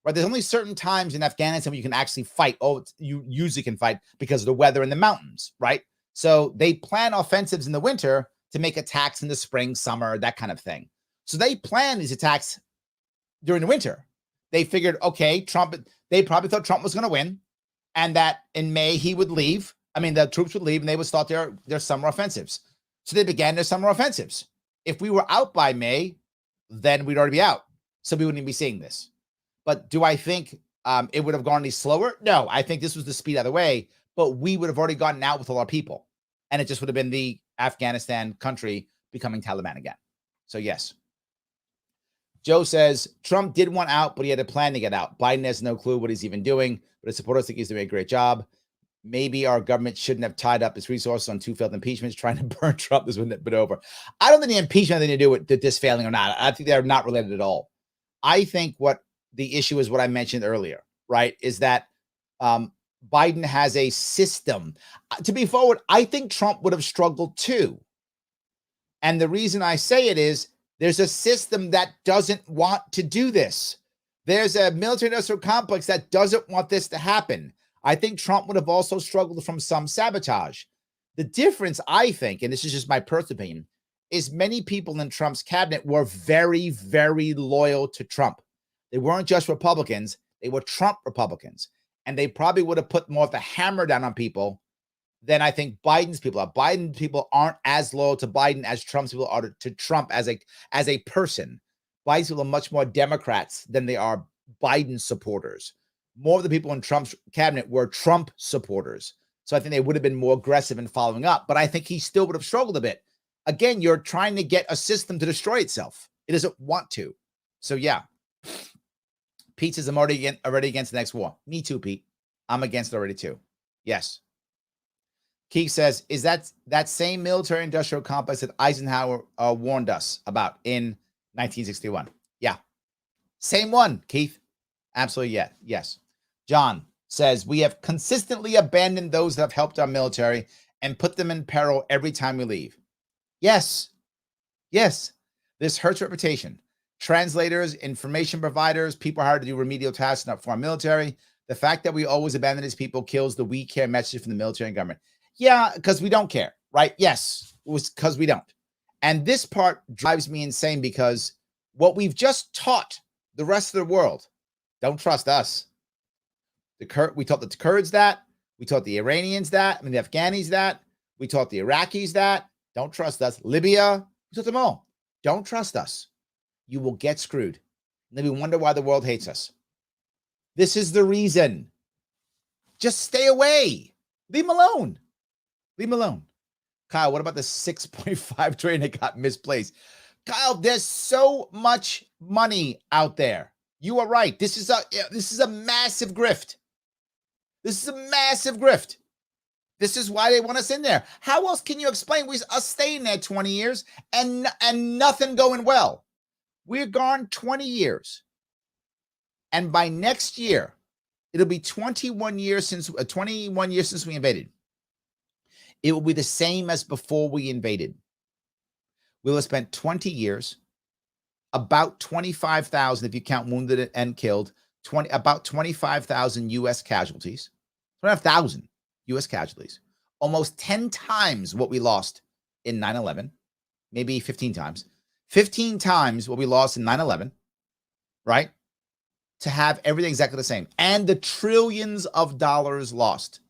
[SPEAKER 1] Right? There's only certain times in Afghanistan where you can actually fight. Oh, you usually can fight because of the weather in the mountains, right? So they plan offensives in the winter to make attacks in the spring, summer, that kind of thing. So they planned these attacks during the winter. They figured, okay, they probably thought Trump was going to win and that in May he would leave. The troops would leave and they would start their summer offensives. So they began their summer offensives. If we were out by May, then we'd already be out. So we wouldn't even be seeing this. But do I think it would have gone any slower? No, I think this was the speed either way, but we would have already gotten out with a lot of people. And it just would have been the Afghanistan country becoming Taliban again. So yes. Joe says, Trump did want out, but he had a plan to get out. Biden has no clue what he's even doing, but his supporters think he's doing a great job. Maybe our government shouldn't have tied up its resources on two failed impeachments, trying to burn Trump. This wouldn't have been over. I don't think the impeachment has anything to do with this failing or not. I think they're not related at all. I think what the issue is what I mentioned earlier, right, is that Biden has a system. To be forward, I think Trump would have struggled too. And the reason I say it is there's a system that doesn't want to do this. There's a military-industrial complex that doesn't want this to happen. I think Trump would have also struggled from some sabotage. The difference, I think, and this is just my personal opinion, is many people in Trump's cabinet were very, very loyal to Trump. They weren't just Republicans. They were Trump Republicans. And they probably would have put more of the hammer down on people than I think Biden's people are. Biden's people aren't as loyal to Biden as Trump's people are to Trump as a person. Biden's people are much more Democrats than they are Biden supporters. More of the people in Trump's cabinet were Trump supporters. So I think they would have been more aggressive in following up. But I think he still would have struggled a bit. Again, you're trying to get a system to destroy itself. It doesn't want to. So yeah. Pete says, I'm already against the next war. Me too, Pete. I'm against it already too. Yes. Keith says, is that same military industrial complex that Eisenhower warned us about in 1961? Yeah. Same one, Keith. Absolutely, yeah. Yes. John says, we have consistently abandoned those that have helped our military and put them in peril every time we leave. Yes. Yes. This hurts reputation. Translators, information providers, people hired to do remedial tasks not for our military. The fact that we always abandon these people kills the we care message from the military and government. Yeah, because we don't care, right? Yes, it was because we don't. And this part drives me insane because what we've just taught the rest of the world, don't trust us. We taught the Kurds that. We taught the Iranians that. The Afghanis that. We taught the Iraqis that. Don't trust us. Libya, we taught them all. Don't trust us. You will get screwed. And then we wonder why the world hates us. This is the reason. Just stay away. Leave them alone. Leave them alone. Kyle, what about the 6.5 trillion that got misplaced? Kyle, there's so much money out there. You are right. This is a massive grift. This is a massive grift. This is why they want us in there. How else can you explain us staying there 20 years and nothing going well? We're gone 20 years. And by next year, it'll be 21 years since we invaded. It will be the same as before we invaded. We'll have spent 20 years, about 25,000 if you count wounded and killed, about 25,000 U.S. casualties, 25,000 U.S. casualties, almost 10 times what we lost in 9/11, maybe 15 times. 15 times what we lost in 9/11, right? To have everything exactly the same. And the trillions of dollars lost.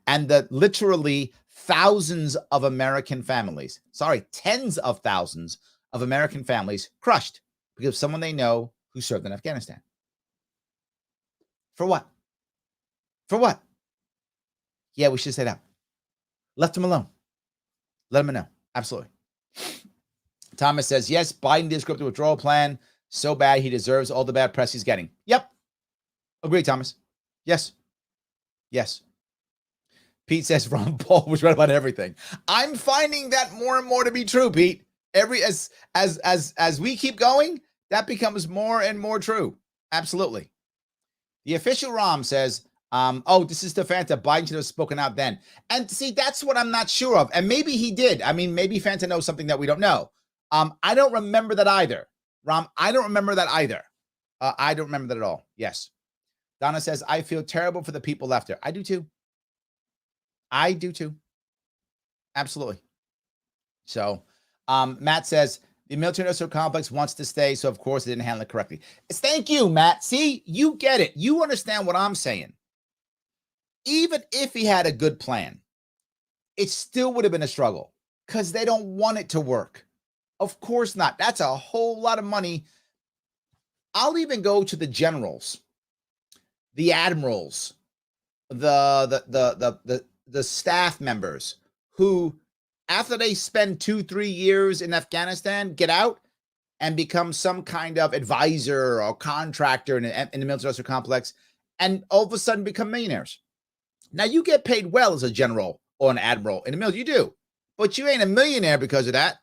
[SPEAKER 1] And the literally thousands of American families, tens of thousands of American families crushed because of someone they know who served in Afghanistan. For what? For what? Yeah, we should say that. Left them alone. Let them know. Absolutely. Thomas says, yes, Biden did script the withdrawal plan. So bad, he deserves all the bad press he's getting. Yep. Agree, Thomas. Yes. Yes. Pete says Ron Paul was right about everything. I'm finding that more and more to be true, Pete. As we keep going, that becomes more and more true. Absolutely. The official Rom says, this is the Fanta. Biden should have spoken out then. And see, that's what I'm not sure of. And maybe he did. I mean, maybe Fanta knows something that we don't know. I don't remember that either. Rom, I don't remember that either. I don't remember that at all. Yes. Donna says, I feel terrible for the people left there. I do too. I do too. Absolutely. So, Matt says, the military industrial complex wants to stay, so of course they didn't handle it correctly. Thank you, Matt. See, you get it. You understand what I'm saying. Even if he had a good plan, it still would have been a struggle because they don't want it to work. Of course not. That's a whole lot of money. I'll even go to the generals, the admirals, the staff members who, after they spend 2-3 years in Afghanistan, get out and become some kind of advisor or contractor in the military industrial complex, and all of a sudden become millionaires. Now, you get paid well as a general or an admiral in the military. You do. But you ain't a millionaire because of that.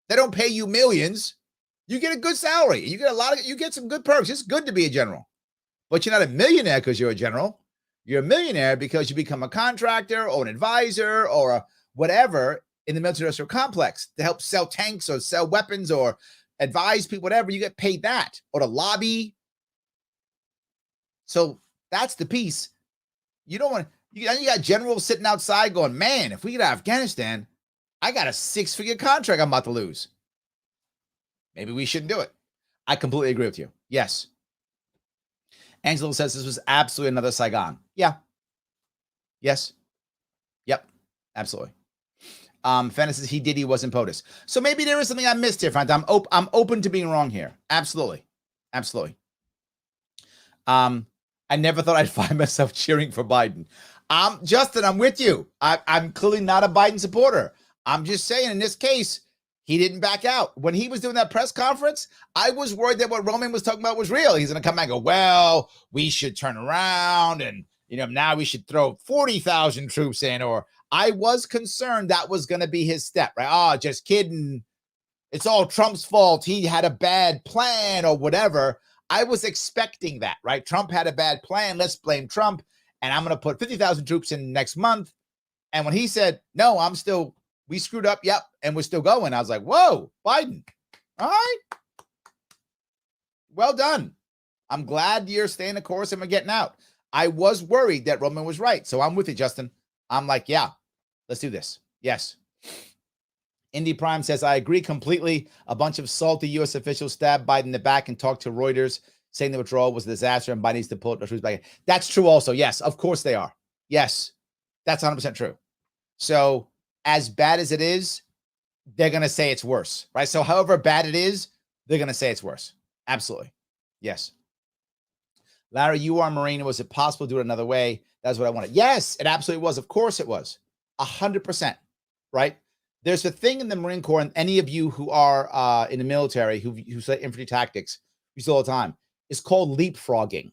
[SPEAKER 1] They don't pay you millions. You get a good salary. You get some good perks. It's good to be a general. But you're not a millionaire because you're a general. You're a millionaire because you become a contractor or an advisor or a whatever in the military industrial complex to help sell tanks or sell weapons or advise people, whatever. You get paid that, or to lobby. So that's the piece. You don't want to, you got generals sitting outside going, man, if we get out of Afghanistan, I got a 6-figure contract I'm about to lose. Maybe we shouldn't do it. I completely agree with you. Yes. Angelo says this was absolutely another Saigon. Yeah. Yes. Yep. Absolutely. Fennis says he wasn't POTUS. So maybe there is something I missed here, friend. I'm open to being wrong here. Absolutely. Absolutely. I never thought I'd find myself cheering for Biden. Justin, I'm with you. I'm clearly not a Biden supporter. I'm just saying, in this case, he didn't back out. When he was doing that press conference, I was worried that what Roman was talking about was real. He's going to come back and go, well, we should turn around and, now we should throw 40,000 troops in. Or I was concerned that was going to be his step, right? Oh, just kidding. It's all Trump's fault. He had a bad plan or whatever. I was expecting that, right? Trump had a bad plan. Let's blame Trump. And I'm going to put 50,000 troops in next month. And when he said, no, we screwed up. Yep. And we're still going. I was like, whoa, Biden, All right. Well done. I'm glad you're staying the course and we're getting out. I was worried that Roman was right. So I'm with you, Justin. I'm like, yeah, let's do this. Yes. Indy Prime says, I agree completely. A bunch of salty U.S. officials stabbed Biden in the back and talked to Reuters saying the withdrawal was a disaster and Biden needs to pull the troops back. That's true also. Yes, of course they are. Yes, that's 100% true. So as bad as it is, they're going to say it's worse, right? So however bad it is, they're going to say it's worse. Absolutely. Yes. Larry, you are a Marine. Was it possible to do it another way? That's what I wanted. Yes, it absolutely was. Of course it was. 100%, right? There's a thing in the Marine Corps, and any of you who are in the military who study infantry tactics, you see all the time, it's called leapfrogging.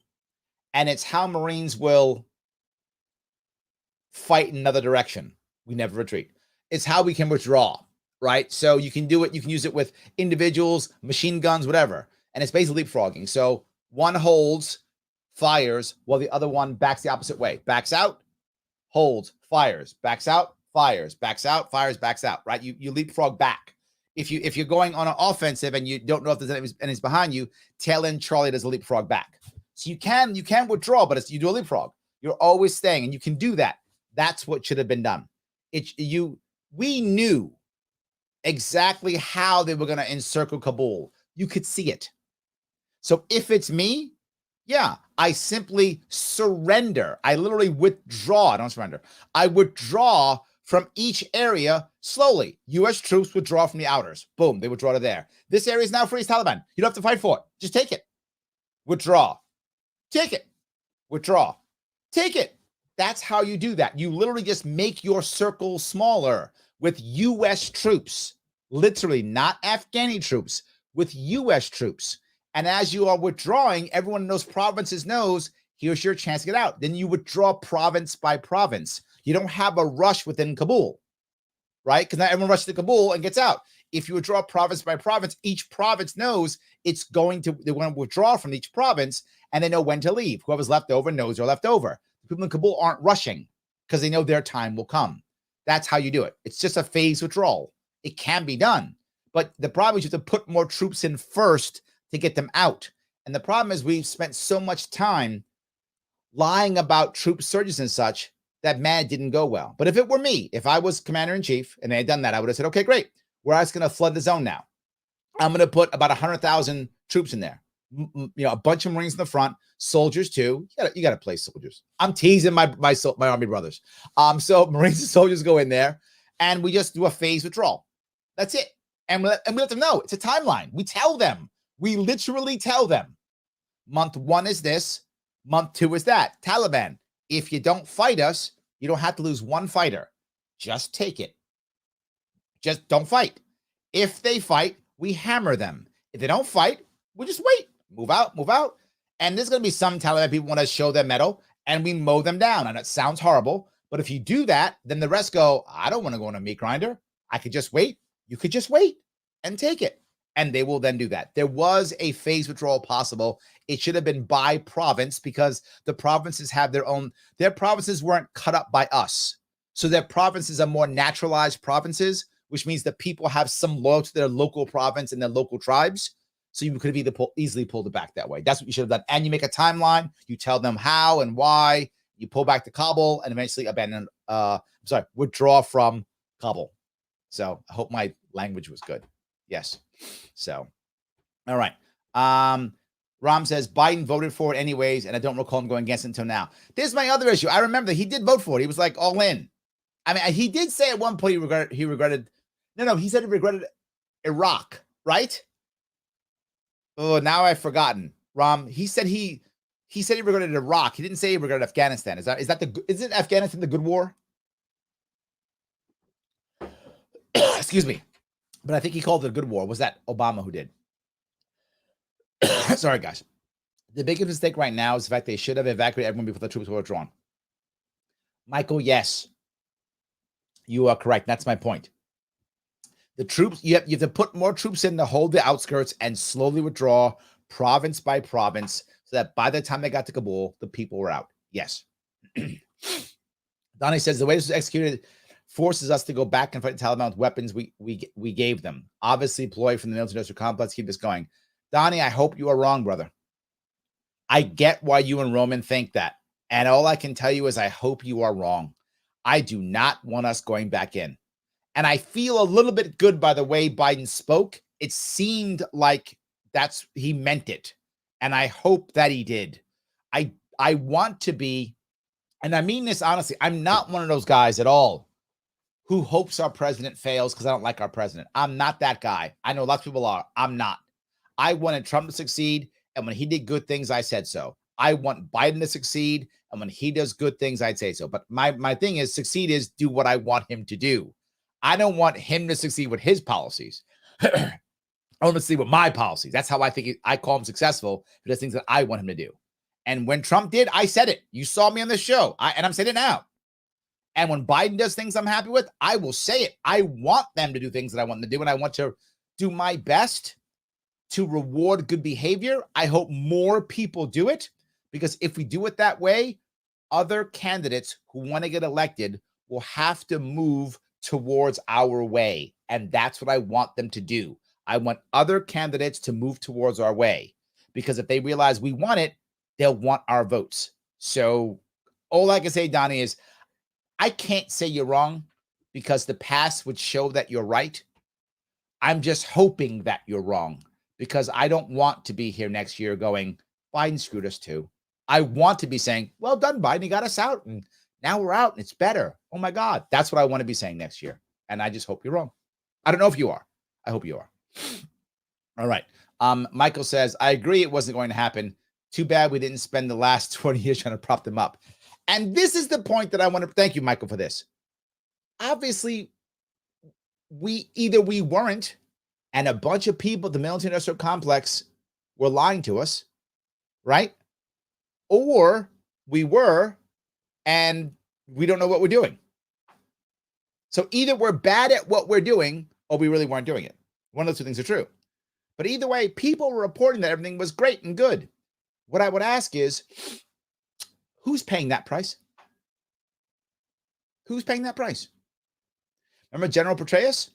[SPEAKER 1] And it's how Marines will fight in another direction. We never retreat. It's how we can withdraw, right? So you can do it. You can use it with individuals, machine guns, whatever. And it's basically leapfrogging. So one holds, fires, while the other one backs the opposite way. Backs out, holds, fires, backs out, fires, backs out, fires, backs out, right? You leapfrog back. If you're going on an offensive and you don't know if there's enemies behind you, tail end Charlie does a leapfrog back. So you can withdraw, but you do a leapfrog. You're always staying, and you can do that. That's what should have been done. We knew exactly how they were going to encircle Kabul. You could see it. So if it's me, yeah, I simply surrender. I literally withdraw. I don't surrender. I withdraw from each area slowly. U.S. troops withdraw from the outers. Boom, they withdraw to there. This area is now free as Taliban. You don't have to fight for it. Just take it. Withdraw. Take it. Withdraw. Take it. That's how you do that. You literally just make your circle smaller with U.S. troops. Literally, not Afghani troops, with U.S. troops. And as you are withdrawing, everyone in those provinces knows here's your chance to get out. Then you withdraw province by province. You don't have a rush within Kabul, right? Because not everyone rushes to Kabul and gets out. If you withdraw province by province, each province knows they're going to withdraw from each province, and they know when to leave. Whoever's left over knows they're left over. The people in Kabul aren't rushing because they know their time will come. That's how you do it. It's just a phased withdrawal. It can be done. But the problem is you have to put more troops in first to get them out. And the problem is we've spent so much time lying about troop surges and such that, man, it didn't go well. But if it were me, if I was commander-in-chief and they had done that, I would have said, okay, great. We're just going to flood the zone now. I'm going to put about 100,000 troops in there. A bunch of Marines in the front, soldiers too. You got to play soldiers. I'm teasing my Army brothers. So Marines and soldiers go in there, and we just do a phased withdrawal. That's it. And we let them know. It's a timeline. We tell them. We literally tell them. Month 1 is this. Month 2 is that. Taliban, if you don't fight us, you don't have to lose one fighter. Just take it. Just don't fight. If they fight, we hammer them. If they don't fight, we just wait. Move out, move out. And there's going to be some Taliban people want to show their mettle, and we mow them down. And it sounds horrible, but if you do that, then the rest go, I don't want to go on a meat grinder. I could just wait. You could just wait and take it. And they will then do that. There was a phase withdrawal possible. It should have been by province because the provinces have their provinces weren't cut up by us. So their provinces are more naturalized provinces, which means that people have some loyalty to their local province and their local tribes. So you could have easily pulled it back that way. That's what you should have done. And you make a timeline. You tell them how and why. You pull back to Kabul and eventually withdraw from Kabul. So I hope my language was good. Yes. So, all right. Ram says Biden voted for it anyways, and I don't recall him going against it until now. This is my other issue. I remember that he did vote for it. He was like all in. I mean, he did say at one point he regretted. No, he said he regretted Iraq, right? Oh, now I've forgotten. Ram, he said he regretted Iraq. He didn't say he regretted Afghanistan. Isn't Afghanistan the good war? Excuse me. But I think he called it a good war. Was that Obama who did? Sorry, guys. The biggest mistake right now is the fact they should have evacuated everyone before the troops were withdrawn. Michael, yes. You are correct. That's my point. The troops, you have to put more troops in to hold the outskirts and slowly withdraw province by province so that by the time they got to Kabul, the people were out. Yes. Donnie says the way this was executed forces us to go back and fight the Taliban with weapons we gave them. Obviously, ploy from the military-industrial complex. Keep this going. Donnie, I hope you are wrong, brother. I get why you and Roman think that. And all I can tell you is I hope you are wrong. I do not want us going back in. And I feel a little bit good by the way Biden spoke. It seemed like he meant it. And I hope that he did. I want to be, and I mean this honestly, I'm not one of those guys at all who hopes our president fails because I don't like our president. I'm not that guy. I know lots of people are. I'm not. I wanted Trump to succeed. And when he did good things, I said so. I want Biden to succeed. And when he does good things, I'd say so. But my thing is succeed is do what I want him to do. I don't want him to succeed with his policies. I want him to succeed with my policies. That's how I think I call him successful. He does things that I want him to do. And when Trump did, I said it. You saw me on the show. And I'm saying it now. And when Biden does things I'm happy with, I will say it. I want them to do things that I want them to do. And I want to do my best to reward good behavior. I hope more people do it, because if we do it that way, other candidates who want to get elected will have to move towards our way. And that's what I want them to do. I want other candidates to move towards our way, because if they realize we want it, they'll want our votes. So all I can say, Donnie, is I can't say you're wrong because the past would show that you're right. I'm just hoping that you're wrong, because I don't want to be here next year going, Biden screwed us too. I want to be saying, well done, Biden. He got us out. And now we're out and it's better. Oh my God. That's what I want to be saying next year. And I just hope you're wrong. I don't know if you are. I hope you are. All right. Michael says, I agree it wasn't going to happen. Too bad we didn't spend the last 20 years trying to prop them up. And this is the point that I want to thank you, Michael, for this. Obviously, we weren't, and a bunch of people at the military industrial complex were lying to us, right? Or we were, and we don't know what we're doing. So either we're bad at what we're doing, or we really weren't doing it. One of those two things are true. But either way, people were reporting that everything was great and good. What I would ask is, who's paying that price? Who's paying that price? Remember General Petraeus?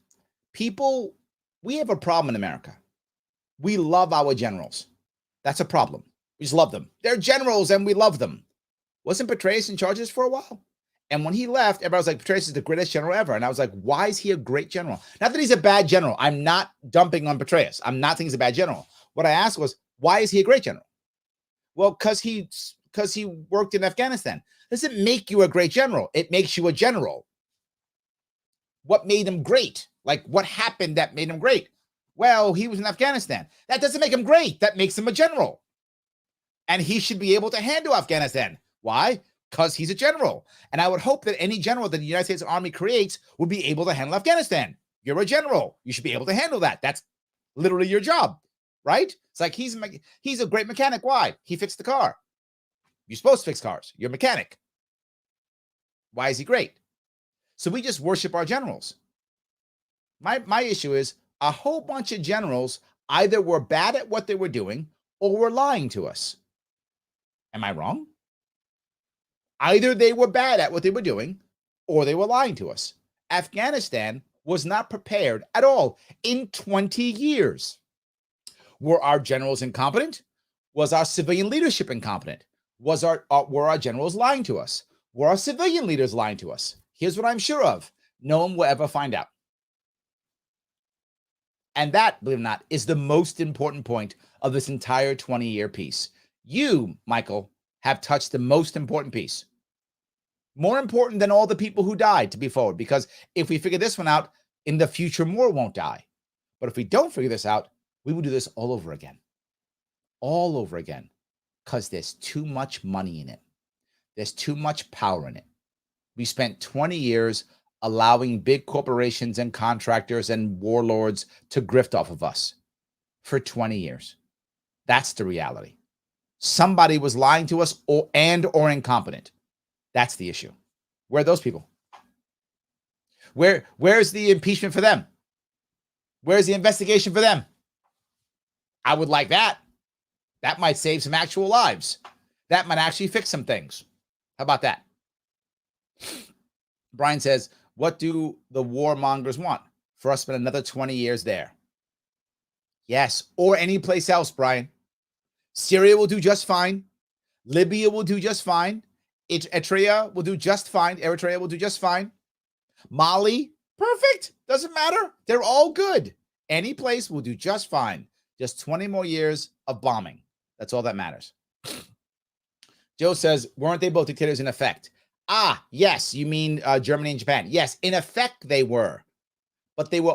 [SPEAKER 1] People, we have a problem in America. We love our generals. That's a problem. We just love them. They're generals and we love them. Wasn't Petraeus in charge of this for a while? And when he left, everybody was like, Petraeus is the greatest general ever. And I was like, why is he a great general? Not that he's a bad general. I'm not dumping on Petraeus. I'm not saying he's a bad general. What I asked was, why is he a great general? Well, because he worked in Afghanistan. Doesn't make you a great general. It makes you a general. What made him great? Like, what happened that made him great? Well, he was in Afghanistan. That doesn't make him great. That makes him a general. And he should be able to handle Afghanistan. Why? Because he's a general. And I would hope that any general that the United States Army creates would be able to handle Afghanistan. You're a general. You should be able to handle that. That's literally your job, right? It's like he's a great mechanic. Why? He fixed the car. You're supposed to fix cars. You're a mechanic. Why is he great? So we just worship our generals. My issue is a whole bunch of generals either were bad at what they were doing or were lying to us. Am I wrong? Either they were bad at what they were doing or they were lying to us. Afghanistan was not prepared at all in 20 years. Were our generals incompetent? Was our civilian leadership incompetent? Were our generals lying to us? Were our civilian leaders lying to us? Here's what I'm sure of. No one will ever find out. And that, believe it or not, is the most important point of this entire 20-year piece. You, Michael, have touched the most important piece. More important than all the people who died, to be forward. Because if we figure this one out, in the future, more won't die. But if we don't figure this out, we will do this all over again. All over again. Because there's too much money in it. There's too much power in it. We spent 20 years allowing big corporations and contractors and warlords to grift off of us for 20 years. That's the reality. Somebody was lying to us or incompetent. That's the issue. Where are those people? Where's the impeachment for them? Where's the investigation for them? I would like that. That might save some actual lives. That might actually fix some things. How about that? Brian says, What do the warmongers want? For us to spend another 20 years there. Yes, or any place else, Brian. Syria will do just fine. Libya will do just fine. Eritrea will do just fine. Eritrea will do just fine. Mali, perfect. Doesn't matter. They're all good. Any place will do just fine. Just 20 more years of bombing. That's all that matters. Joe says, weren't they both dictators in effect? Ah, yes. You mean Germany and Japan? Yes, in effect they were. But they were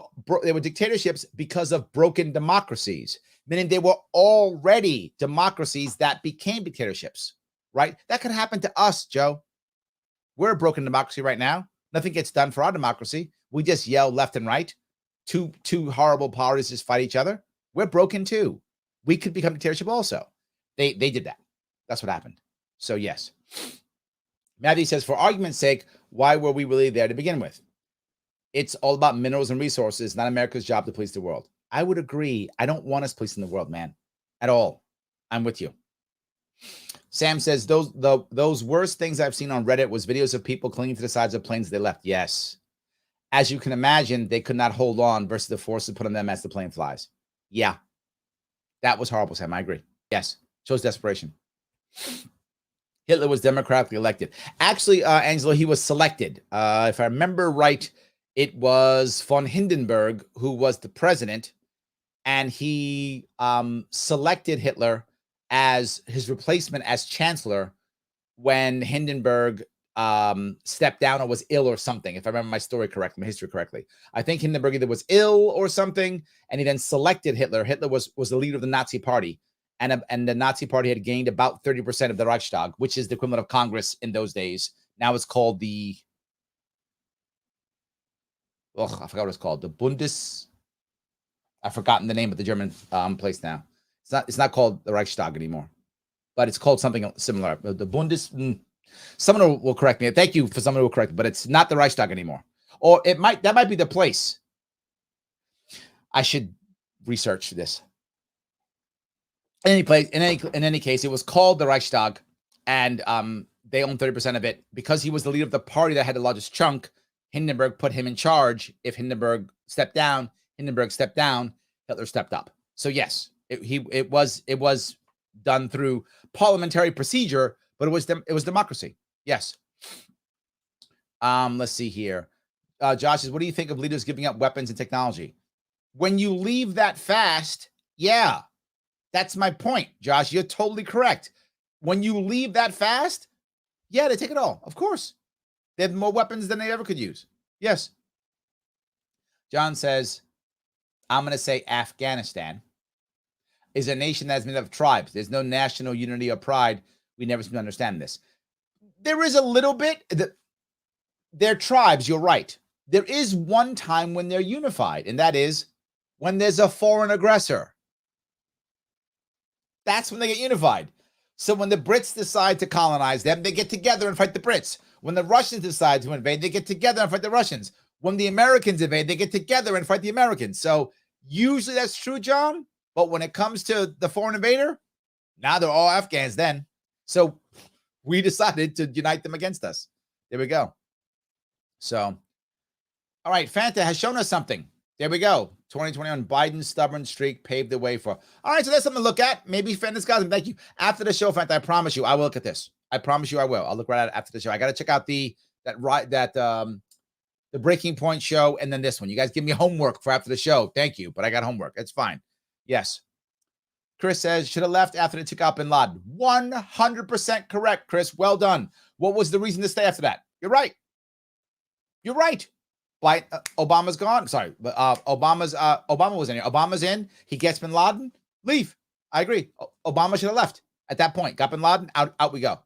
[SPEAKER 1] dictatorships because of broken democracies, meaning they were already democracies that became dictatorships, right? That could happen to us, Joe. We're a broken democracy right now. Nothing gets done for our democracy. We just yell left and right. Two horrible parties just fight each other. We're broken too. We could become dictatorship also. They did that. That's what happened. So yes. Matthew says, for argument's sake, why were we really there to begin with? It's all about minerals and resources, not America's job to police the world. I would agree. I don't want us policing the world, man, at all. I'm with you. Sam says, those worst things I've seen on Reddit was videos of people clinging to the sides of planes they left. Yes. As you can imagine, they could not hold on versus the forces put on them as the plane flies. Yeah. That was horrible, Sam. I agree. Yes. Shows desperation. Hitler was democratically elected. Actually, Angelo, he was selected. If I remember right, it was von Hindenburg who was the president, and he selected Hitler as his replacement as chancellor when Hindenburg stepped down or was ill or something. If I remember my story correctly, my history correctly, I think Hindenburg either was ill or something, and he then selected Hitler. Hitler was the leader of the Nazi Party, and the Nazi Party had gained about 30% of the Reichstag, which is the equivalent of Congress in those days. Now it's called the I forgot what it's called. The Bundes. I've forgotten the name of the German place now. It's not called the Reichstag anymore, but it's called something similar. The Bundes. Someone will correct me. Thank you for someone who will correct me, but it's not the Reichstag anymore. Or that might be the place. I should research this. In any case, it was called the Reichstag, and they own 30% of it because he was the leader of the party that had the largest chunk. Hindenburg put him in charge. If Hindenburg stepped down, Hitler stepped up. So yes, it was done through parliamentary procedure, but it was democracy. Yes. Let's see here. Josh says, what do you think of leaders giving up weapons and technology? When you leave that fast, yeah, that's my point, Josh. You're totally correct. When you leave that fast, yeah, they take it all. Of course. They have more weapons than they ever could use. Yes. John says, I'm going to say Afghanistan is a nation that's made up of tribes. There's no national unity or pride. We never seem to understand this. There is a little bit. They're tribes. You're right. There is one time when they're unified, and that is when there's a foreign aggressor. That's when they get unified. So when the Brits decide to colonize them, they get together and fight the Brits. When the Russians decide to invade, they get together and fight the Russians. When the Americans invade, they get together and fight the Americans. So usually that's true, John. But when it comes to the foreign invader, now they're all Afghans then. So we decided to unite them against us. There we go. So, all right, Fanta has shown us something. There we go. 2021, Biden's stubborn streak paved the way for. All right, so that's something to look at. Maybe Fanta's got them. Thank you. After the show, Fanta, I promise you, I will look at this. I promise you I will. I'll look right at it after the show. I got to check out the Breaking Point show and then this one. You guys give me homework for after the show. Thank you, but I got homework. It's fine. Yes. Chris says, should have left after they took out bin Laden. 100% correct, Chris. Well done. What was the reason to stay after that? You're right. You're right. Obama's gone. Sorry, but Obama was in here. Obama's in. He gets bin Laden. Leave. I agree. Obama should have left at that point. Got bin Laden. Out we go.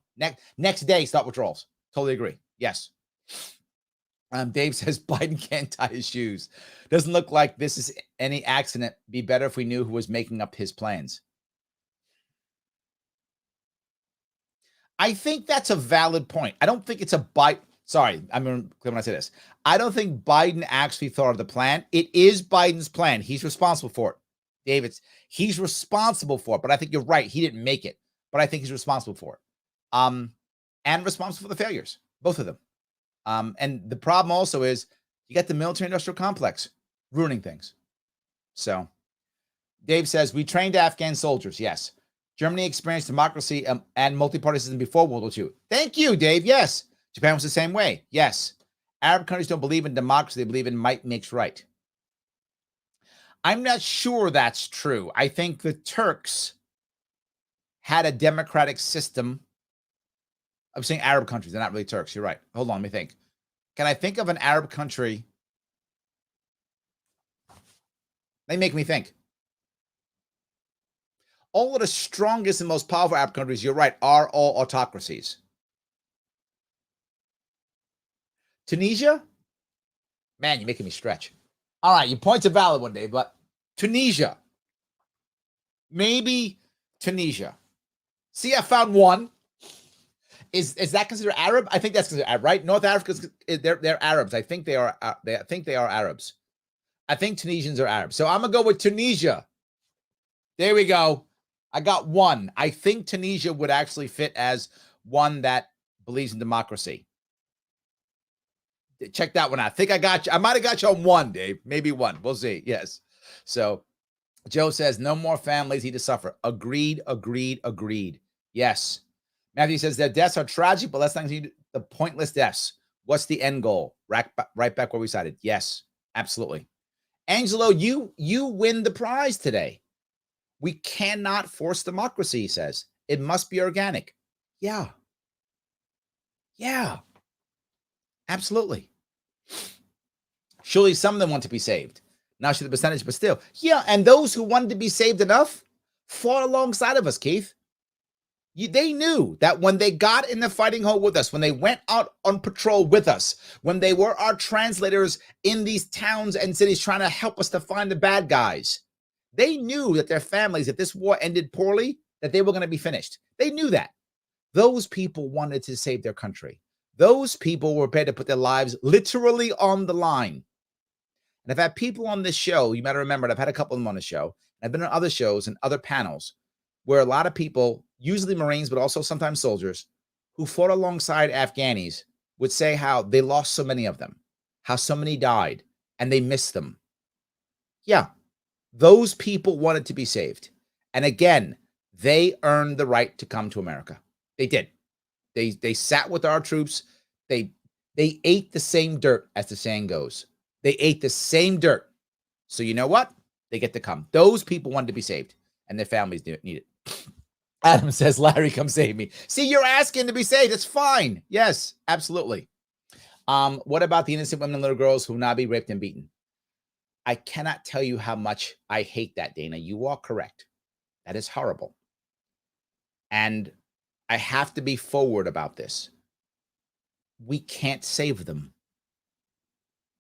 [SPEAKER 1] Next day, start withdrawals. Totally agree. Yes. Dave says Biden can't tie his shoes. Doesn't look like this is any accident. Be better if we knew who was making up his plans. I think that's a valid point. I don't think it's a Biden. Sorry, I'm going to clear when I say this. I don't think Biden actually thought of the plan. It is Biden's plan. He's responsible for it. David, he's responsible for it. But I think you're right. He didn't make it. But I think he's responsible for it. And responsible for the failures. Both of them. And the problem also is you got the military industrial complex ruining things. So Dave says, we trained Afghan soldiers. Yes. Germany experienced democracy and multi-party system before World War II. Thank you, Dave. Yes. Japan was the same way. Yes. Arab countries don't believe in democracy. They believe in might makes right. I'm not sure that's true. I think the Turks had a democratic system. I'm saying Arab countries. They're not really Turks. You're right. Hold on. Let me think. Can I think of an Arab country? They make me think. All of the strongest and most powerful Arab countries, you're right, are all autocracies. Tunisia? Man, you're making me stretch. All right, your point's a valid one, Dave, but Tunisia. Maybe Tunisia. See, I found one. Is that considered Arab? I think that's considered Arab, right? North Africa, they're Arabs. I think they are. I think they are Arabs. I think Tunisians are Arabs. So I'm gonna go with Tunisia. There we go. I got one. I think Tunisia would actually fit as one that believes in democracy. Check that one out. I think I got you. I might have got you on one, Dave. Maybe one. We'll see. Yes. So Joe says, no more families need to suffer. Agreed, agreed, agreed. Yes. Matthew says, their deaths are tragic, but let's not see the pointless deaths. What's the end goal? Right back where we started. Yes, absolutely. Angelo, you win the prize today. We cannot force democracy, he says. It must be organic. Yeah. Yeah. Absolutely. Surely some of them want to be saved. Not sure the percentage, but still. Yeah, and those who wanted to be saved enough fought alongside of us, Keith. They knew that when they got in the fighting hole with us, when they went out on patrol with us, when they were our translators in these towns and cities trying to help us to find the bad guys, they knew that their families, if this war ended poorly, that they were going to be finished. They knew that. Those people wanted to save their country. Those people were prepared to put their lives literally on the line. And I've had people on this show, you might remember, I've had a couple of them on the show. I've been on other shows and other panels where a lot of people, usually Marines, but also sometimes soldiers, who fought alongside Afghanis would say how they lost so many of them, how so many died, and they missed them. Yeah, those people wanted to be saved. And again, they earned the right to come to America. They did. They sat with our troops. They ate the same dirt, as the saying goes. They ate the same dirt. So you know what? They get to come. Those people wanted to be saved, and their families need it. Adam says, Larry, come save me. See, you're asking to be saved. It's fine. Yes, absolutely. What about the innocent women and little girls who will now be raped and beaten? I cannot tell you how much I hate that, Dana. You are correct. That is horrible. And I have to be forward about this. We can't save them.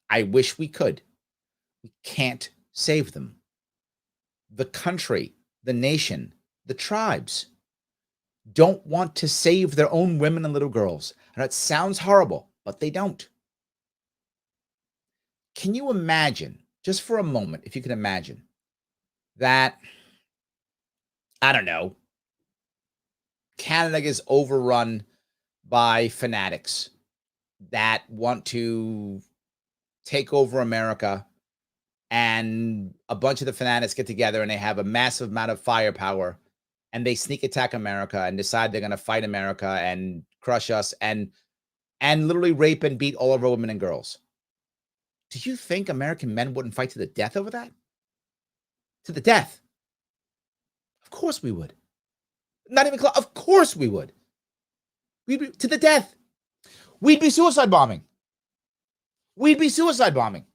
[SPEAKER 1] I wish we could. We can't save them. The country, the nation, the tribes don't want to save their own women and little girls. And it sounds horrible, but they don't. Can you imagine, just for a moment, if you can imagine that, I don't know, Canada gets overrun by fanatics that want to take over America, and a bunch of the fanatics get together and they have a massive amount of firepower and they sneak attack America and decide they're going to fight America and crush us and literally rape and beat all of our women and girls. Do you think American men wouldn't fight to the death over that? To the death. Of course we would. Not even close. Of course we would. We'd be to the death. We'd be suicide bombing. We'd be suicide bombing.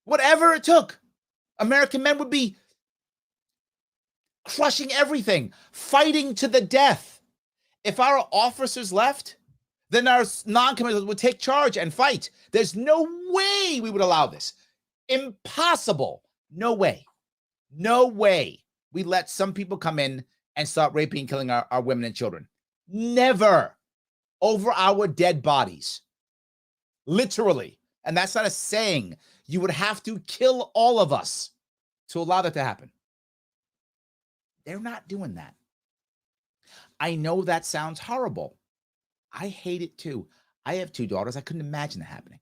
[SPEAKER 1] Whatever it took. American men would be crushing everything, fighting to the death. If our officers left, then our non-commissioners would take charge and fight. There's no way we would allow this. Impossible. No way. No way we let some people come in and start raping and killing our women and children. Never. Over our dead bodies. Literally. And that's not a saying. You would have to kill all of us to allow that to happen. They're not doing that. I know that sounds horrible. I hate it too. I have 2 daughters. I couldn't imagine that happening.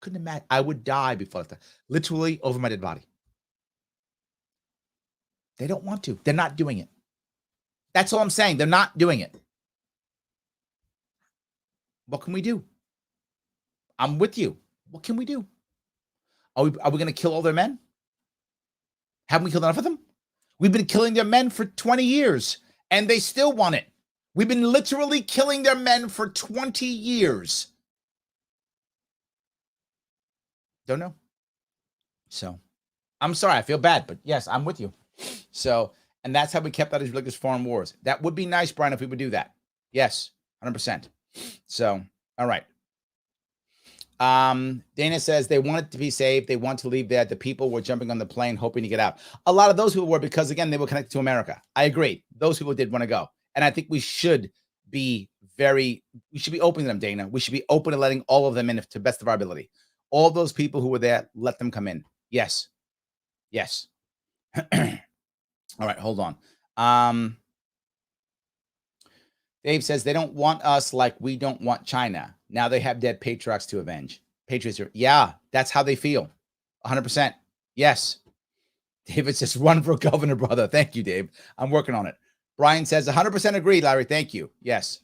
[SPEAKER 1] Couldn't imagine. I would die before that. Literally over my dead body. They don't want to. They're not doing it. That's all I'm saying. They're not doing it. What can we do? I'm with you. What can we do? Are we going to kill all their men? Haven't we killed enough of them? We've been killing their men for 20 years, and they still want it. We've been literally killing their men for 20 years. Don't know. So, I'm sorry. I feel bad, but yes, I'm with you. So, and that's how we kept out these religious foreign wars. That would be nice, Brian, if we would do that. Yes, 100%. So, all right. Dana says they want it to be safe. They want to leave there. The people were jumping on the plane, hoping to get out. A lot of those people were because, again, they were connected to America. I agree. Those people did want to go. And I think we should be open to them, Dana. We should be open to letting all of them in to the best of our ability. All those people who were there, let them come in. Yes. Yes. All right, hold on. Dave says they don't want us like we don't want China. Now they have dead patriarchs to avenge. Patriots are, yeah, that's how they feel. 100%. Yes. David says, run for governor, brother. Thank you, Dave. I'm working on it. Brian says, 100% agree, Larry. Thank you. Yes.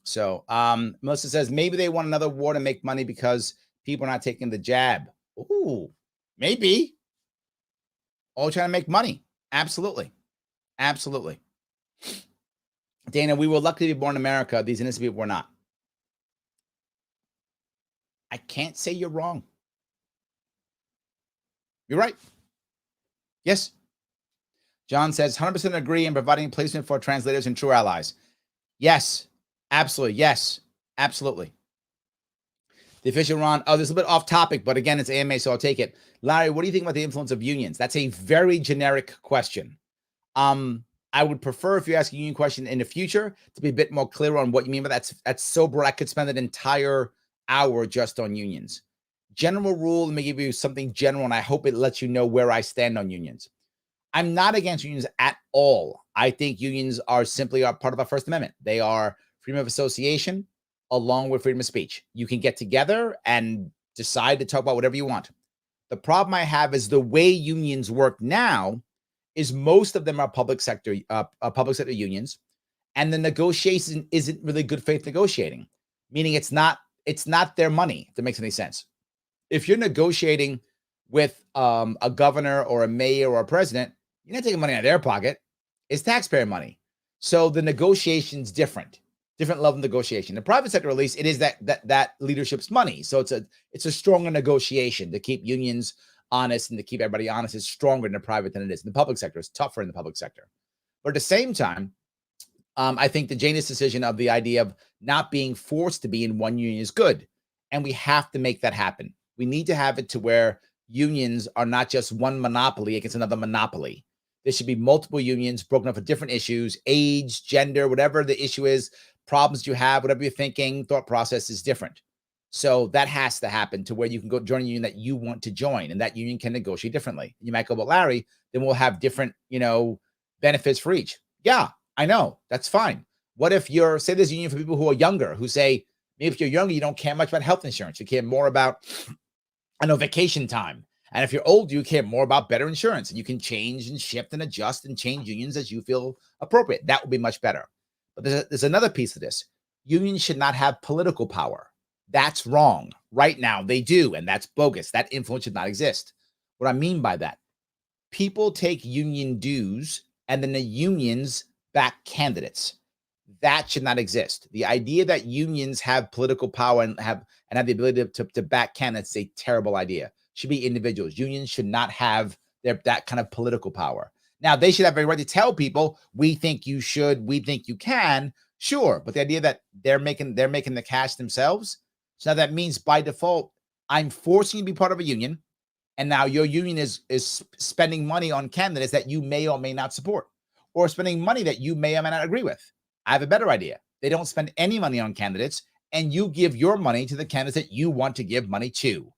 [SPEAKER 1] So Melissa says, maybe they want another war to make money because people are not taking the jab. Ooh, maybe. All trying to make money. Absolutely. Absolutely. Dana, we were lucky to be born in America. These innocent people were not. I can't say you're wrong. You're right. Yes. John says 100% agree in providing placement for translators and true allies. Yes. Absolutely. Yes. Absolutely. The official Ron, this is a bit off topic, but again, it's AMA, so I'll take it. Larry, what do you think about the influence of unions? That's a very generic question. I would prefer, if you ask a union question in the future, to be a bit more clear on what you mean by that. That's so broad. I could spend an entire hour just on unions. General rule, let me give you something general, and I hope it lets you know where I stand on unions. I'm not against unions at all. I think unions are simply a part of our First Amendment. They are freedom of association along with freedom of speech. You can get together and decide to talk about whatever you want. The problem I have is the way unions work now is most of them are public sector unions, and the negotiation isn't really good faith negotiating, meaning it's not their money, if that makes any sense. If you're negotiating with a governor or a mayor or a president, you're not taking money out of their pocket. It's taxpayer money. So the negotiation's different level of negotiation. The private sector, at least, it is that leadership's money. So it's a stronger negotiation to keep unions honest and to keep everybody honest. Is stronger in the private than it is in the public sector. It's tougher in the public sector. But at the same time, I think the Janus decision of the idea of not being forced to be in one union is good. And we have to make that happen. We need to have it to where unions are not just one monopoly against another monopoly. There should be multiple unions broken up for different issues, age, gender, whatever the issue is, problems you have, whatever you're thinking, thought process is different. So that has to happen to where you can go join a union that you want to join, and that union can negotiate differently. You might go, but Larry, then we'll have different, benefits for each. Yeah, I know. That's fine. What if say there's a union for people who are younger, who say, maybe if you're younger, you don't care much about health insurance. You care more about, vacation time. And if you're old, you care more about better insurance, and you can change and shift and adjust and change unions as you feel appropriate. That would be much better. But there's another piece of this. Unions should not have political power. That's wrong. Right now, they do, and that's bogus. That influence should not exist. What I mean by that, people take union dues, and then the unions back candidates. That should not exist. The idea that unions have political power and have the ability to back candidates is a terrible idea. It should be individuals. Unions should not have that kind of political power. Now, they should have a right to tell people, we think you should, we think you can, sure. But the idea that they're making the cash themselves, so now that means by default, I'm forcing you to be part of a union, and now your union is spending money on candidates that you may or may not support, or spending money that you may or may not agree with. I have a better idea. They don't spend any money on candidates, and you give your money to the candidates that you want to give money to.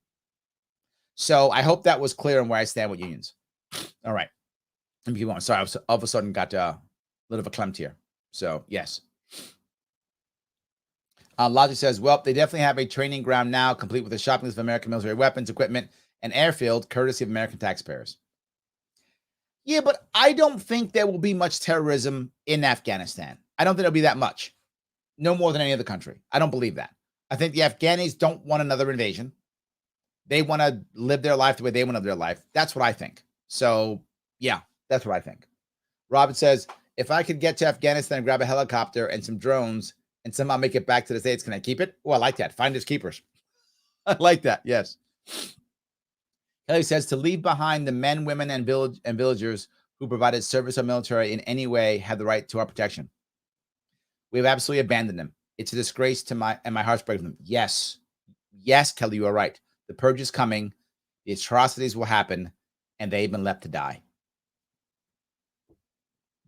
[SPEAKER 1] So I hope that was clear on where I stand with unions. All right. Let me keep going. Sorry, I all of a sudden got a little of a clamped here. So, yes. Logic says, well, they definitely have a training ground now, complete with a shopping list of American military weapons, equipment, and airfield, courtesy of American taxpayers. Yeah, but I don't think there will be much terrorism in Afghanistan. I don't think there'll be that much. No more than any other country. I don't believe that. I think the Afghanis don't want another invasion. They want to live their life the way they want to live their life. That's what I think. So, yeah, that's what I think. Robert says, if I could get to Afghanistan and grab a helicopter and some drones and somehow make it back to the States, can I keep it? Oh, I like that. Finders keepers. I like that. Yes. Kelly says to leave behind the men, women, and villagers who provided service or military in any way have the right to our protection. We have absolutely abandoned them. It's a disgrace to my heart's breaking them. Yes. Yes, Kelly, you are right. The purge is coming. The atrocities will happen, and they've been left to die.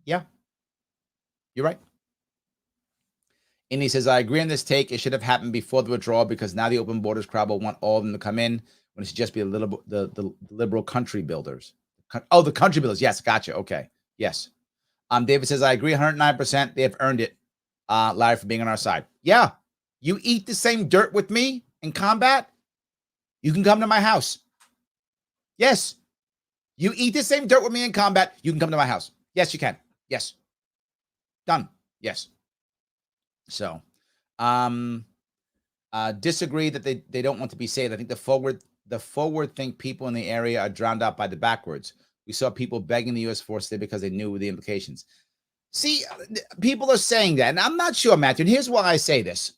[SPEAKER 1] Yeah. You're right. And he says, I agree on this take. It should have happened before the withdrawal because now the open borders crowd will want all of them to come in when it should just be the liberal country builders. Oh, the country builders. Yes, gotcha. Okay. Yes. David says, I agree 109%. They have earned it, Larry, for being on our side. Yeah. You eat the same dirt with me in combat, you can come to my house. Yes. You eat the same dirt with me in combat, you can come to my house. Yes, you can. Yes. Done. Yes. So, disagree that they don't want to be saved. I think the forward think people in the area are drowned out by the backwards. We saw people begging the U.S. forces because they knew the implications. See, people are saying that, and I'm not sure, Matthew. And here's why I say this.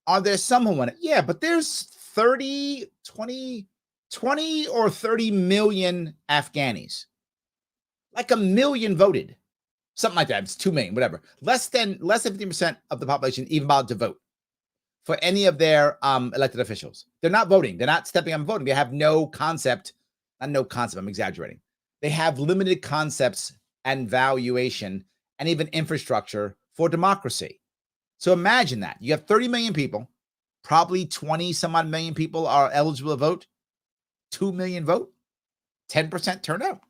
[SPEAKER 1] Are there some who want it? Yeah, but there's 20 or 30 million Afghanis. Like 1 million voted. Something like that. It's 2 million, whatever. Less than 50% of the population even bothered to vote for any of their elected officials. They're not voting. They're not stepping up and voting. They have no concept. Not no concept. I'm exaggerating. They have limited concepts and valuation and even infrastructure for democracy. So imagine that. You have 30 million people. Probably 20 some odd million people are eligible to vote. 2 million vote. 10% turnout.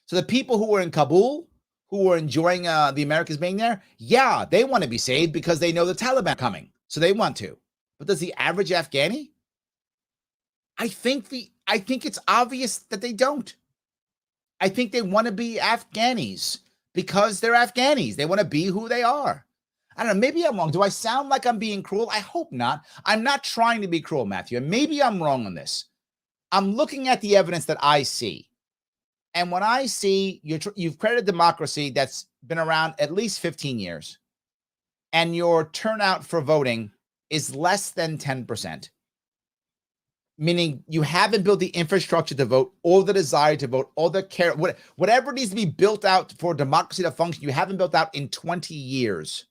[SPEAKER 1] So the people who were in Kabul, who were enjoying the Americans being there, yeah, they want to be saved because they know the Taliban are coming. So they want to. But does the average Afghani? I think it's obvious that they don't. I think they want to be Afghanis because they're Afghanis. They want to be who they are. I don't know. Maybe I'm wrong. Do I sound like I'm being cruel? I hope not. I'm not trying to be cruel, Matthew. And maybe I'm wrong on this. I'm looking at the evidence that I see. And when I see you've created a democracy that's been around at least 15 years, and your turnout for voting is less than 10%, meaning you haven't built the infrastructure to vote or the desire to vote or the care, whatever needs to be built out for democracy to function, you haven't built out in 20 years.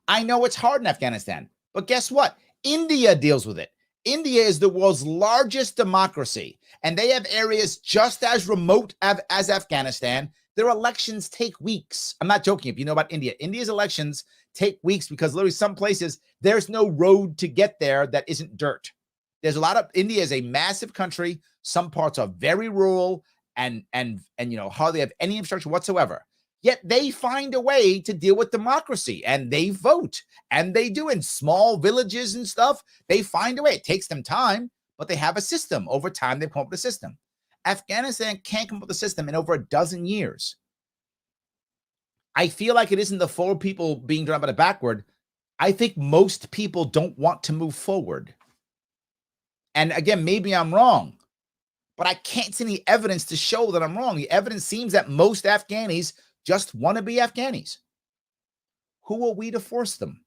[SPEAKER 1] I know it's hard in Afghanistan, but guess what? India deals with it. India is the world's largest democracy, and they have areas just as remote as Afghanistan. Their elections take weeks. I'm not joking. If you know about India, India's elections take weeks because literally some places there's no road to get there that isn't dirt. There's a lot of India is a massive country. Some parts are very rural and hardly have any infrastructure whatsoever. Yet they find a way to deal with democracy and they vote and they do in small villages and stuff. They find a way. It takes them time, but they have a system. Over time, they've come up with a system. Afghanistan can't come up with a system in over a dozen years. I feel like it isn't the forward people being drawn by the backward. I think most people don't want to move forward. And again, maybe I'm wrong, but I can't see any evidence to show that I'm wrong. The evidence seems that most Afghanis just want to be Afghanis. Who are we to force them?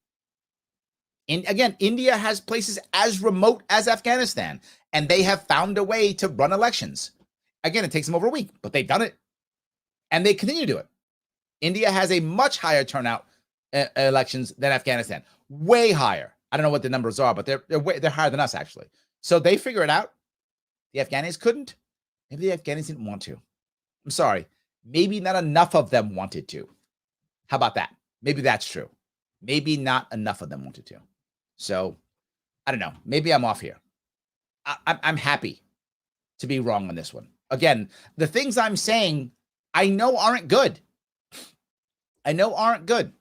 [SPEAKER 1] And again, India has places as remote as Afghanistan, and they have found a way to run elections. Again, it takes them over a week, but they've done it, and they continue to do it. India has a much higher turnout elections than Afghanistan, way higher. I don't know what the numbers are, but they're higher than us actually. So they figure it out. The Afghanis couldn't. Maybe the Afghanis didn't want to. I'm sorry. Maybe not enough of them wanted to. How about that? Maybe that's true. Maybe not enough of them wanted to. So I don't know. Maybe I'm off here. I'm happy to be wrong on this one. Again, the things I'm saying I know aren't good. I know aren't good.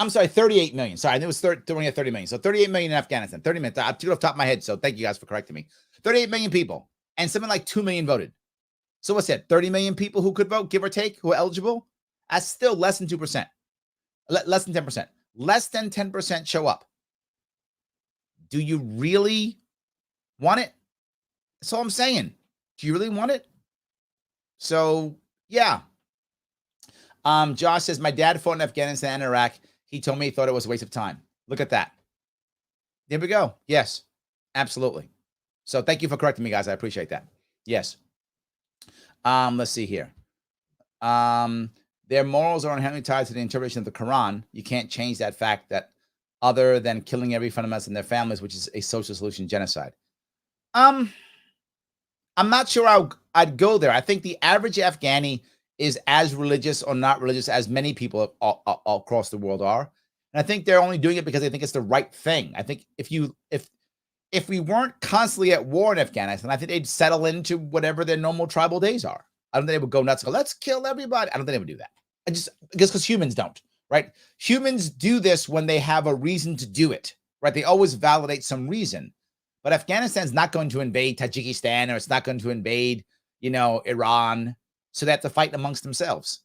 [SPEAKER 1] I'm sorry, 38 million. Sorry, I knew it was 30 million. So 38 million in Afghanistan. 30 million. I took it off the top of my head. So thank you guys for correcting me. 38 million people. And something like 2 million voted. So what's that? 30 million people who could vote, give or take, who are eligible? That's still less than 2%. Less than 10%. Less than 10% show up. Do you really want it? That's all I'm saying. Do you really want it? So, yeah. Josh says, my dad fought in Afghanistan and Iraq. He told me he thought it was a waste of time. Look at that. There we go. Yes, absolutely. So thank you for correcting me, guys. I appreciate that. Yes. Let's see here. Their morals are inherently tied to the interpretation of the Quran. You can't change that fact that other than killing every fundamentalist in their families, which is a social solution, genocide. I'm not sure I'd go there. I think the average Afghani is as religious or not religious as many people all across the world are. And I think they're only doing it because they think it's the right thing. I think if we weren't constantly at war in Afghanistan, I think they'd settle into whatever their normal tribal days are. I don't think they would go nuts and go, let's kill everybody. I don't think they would do that. I guess because humans don't, right? Humans do this when they have a reason to do it, right? They always validate some reason. But Afghanistan's not going to invade Tajikistan, or it's not going to invade, Iran. So they have to fight amongst themselves.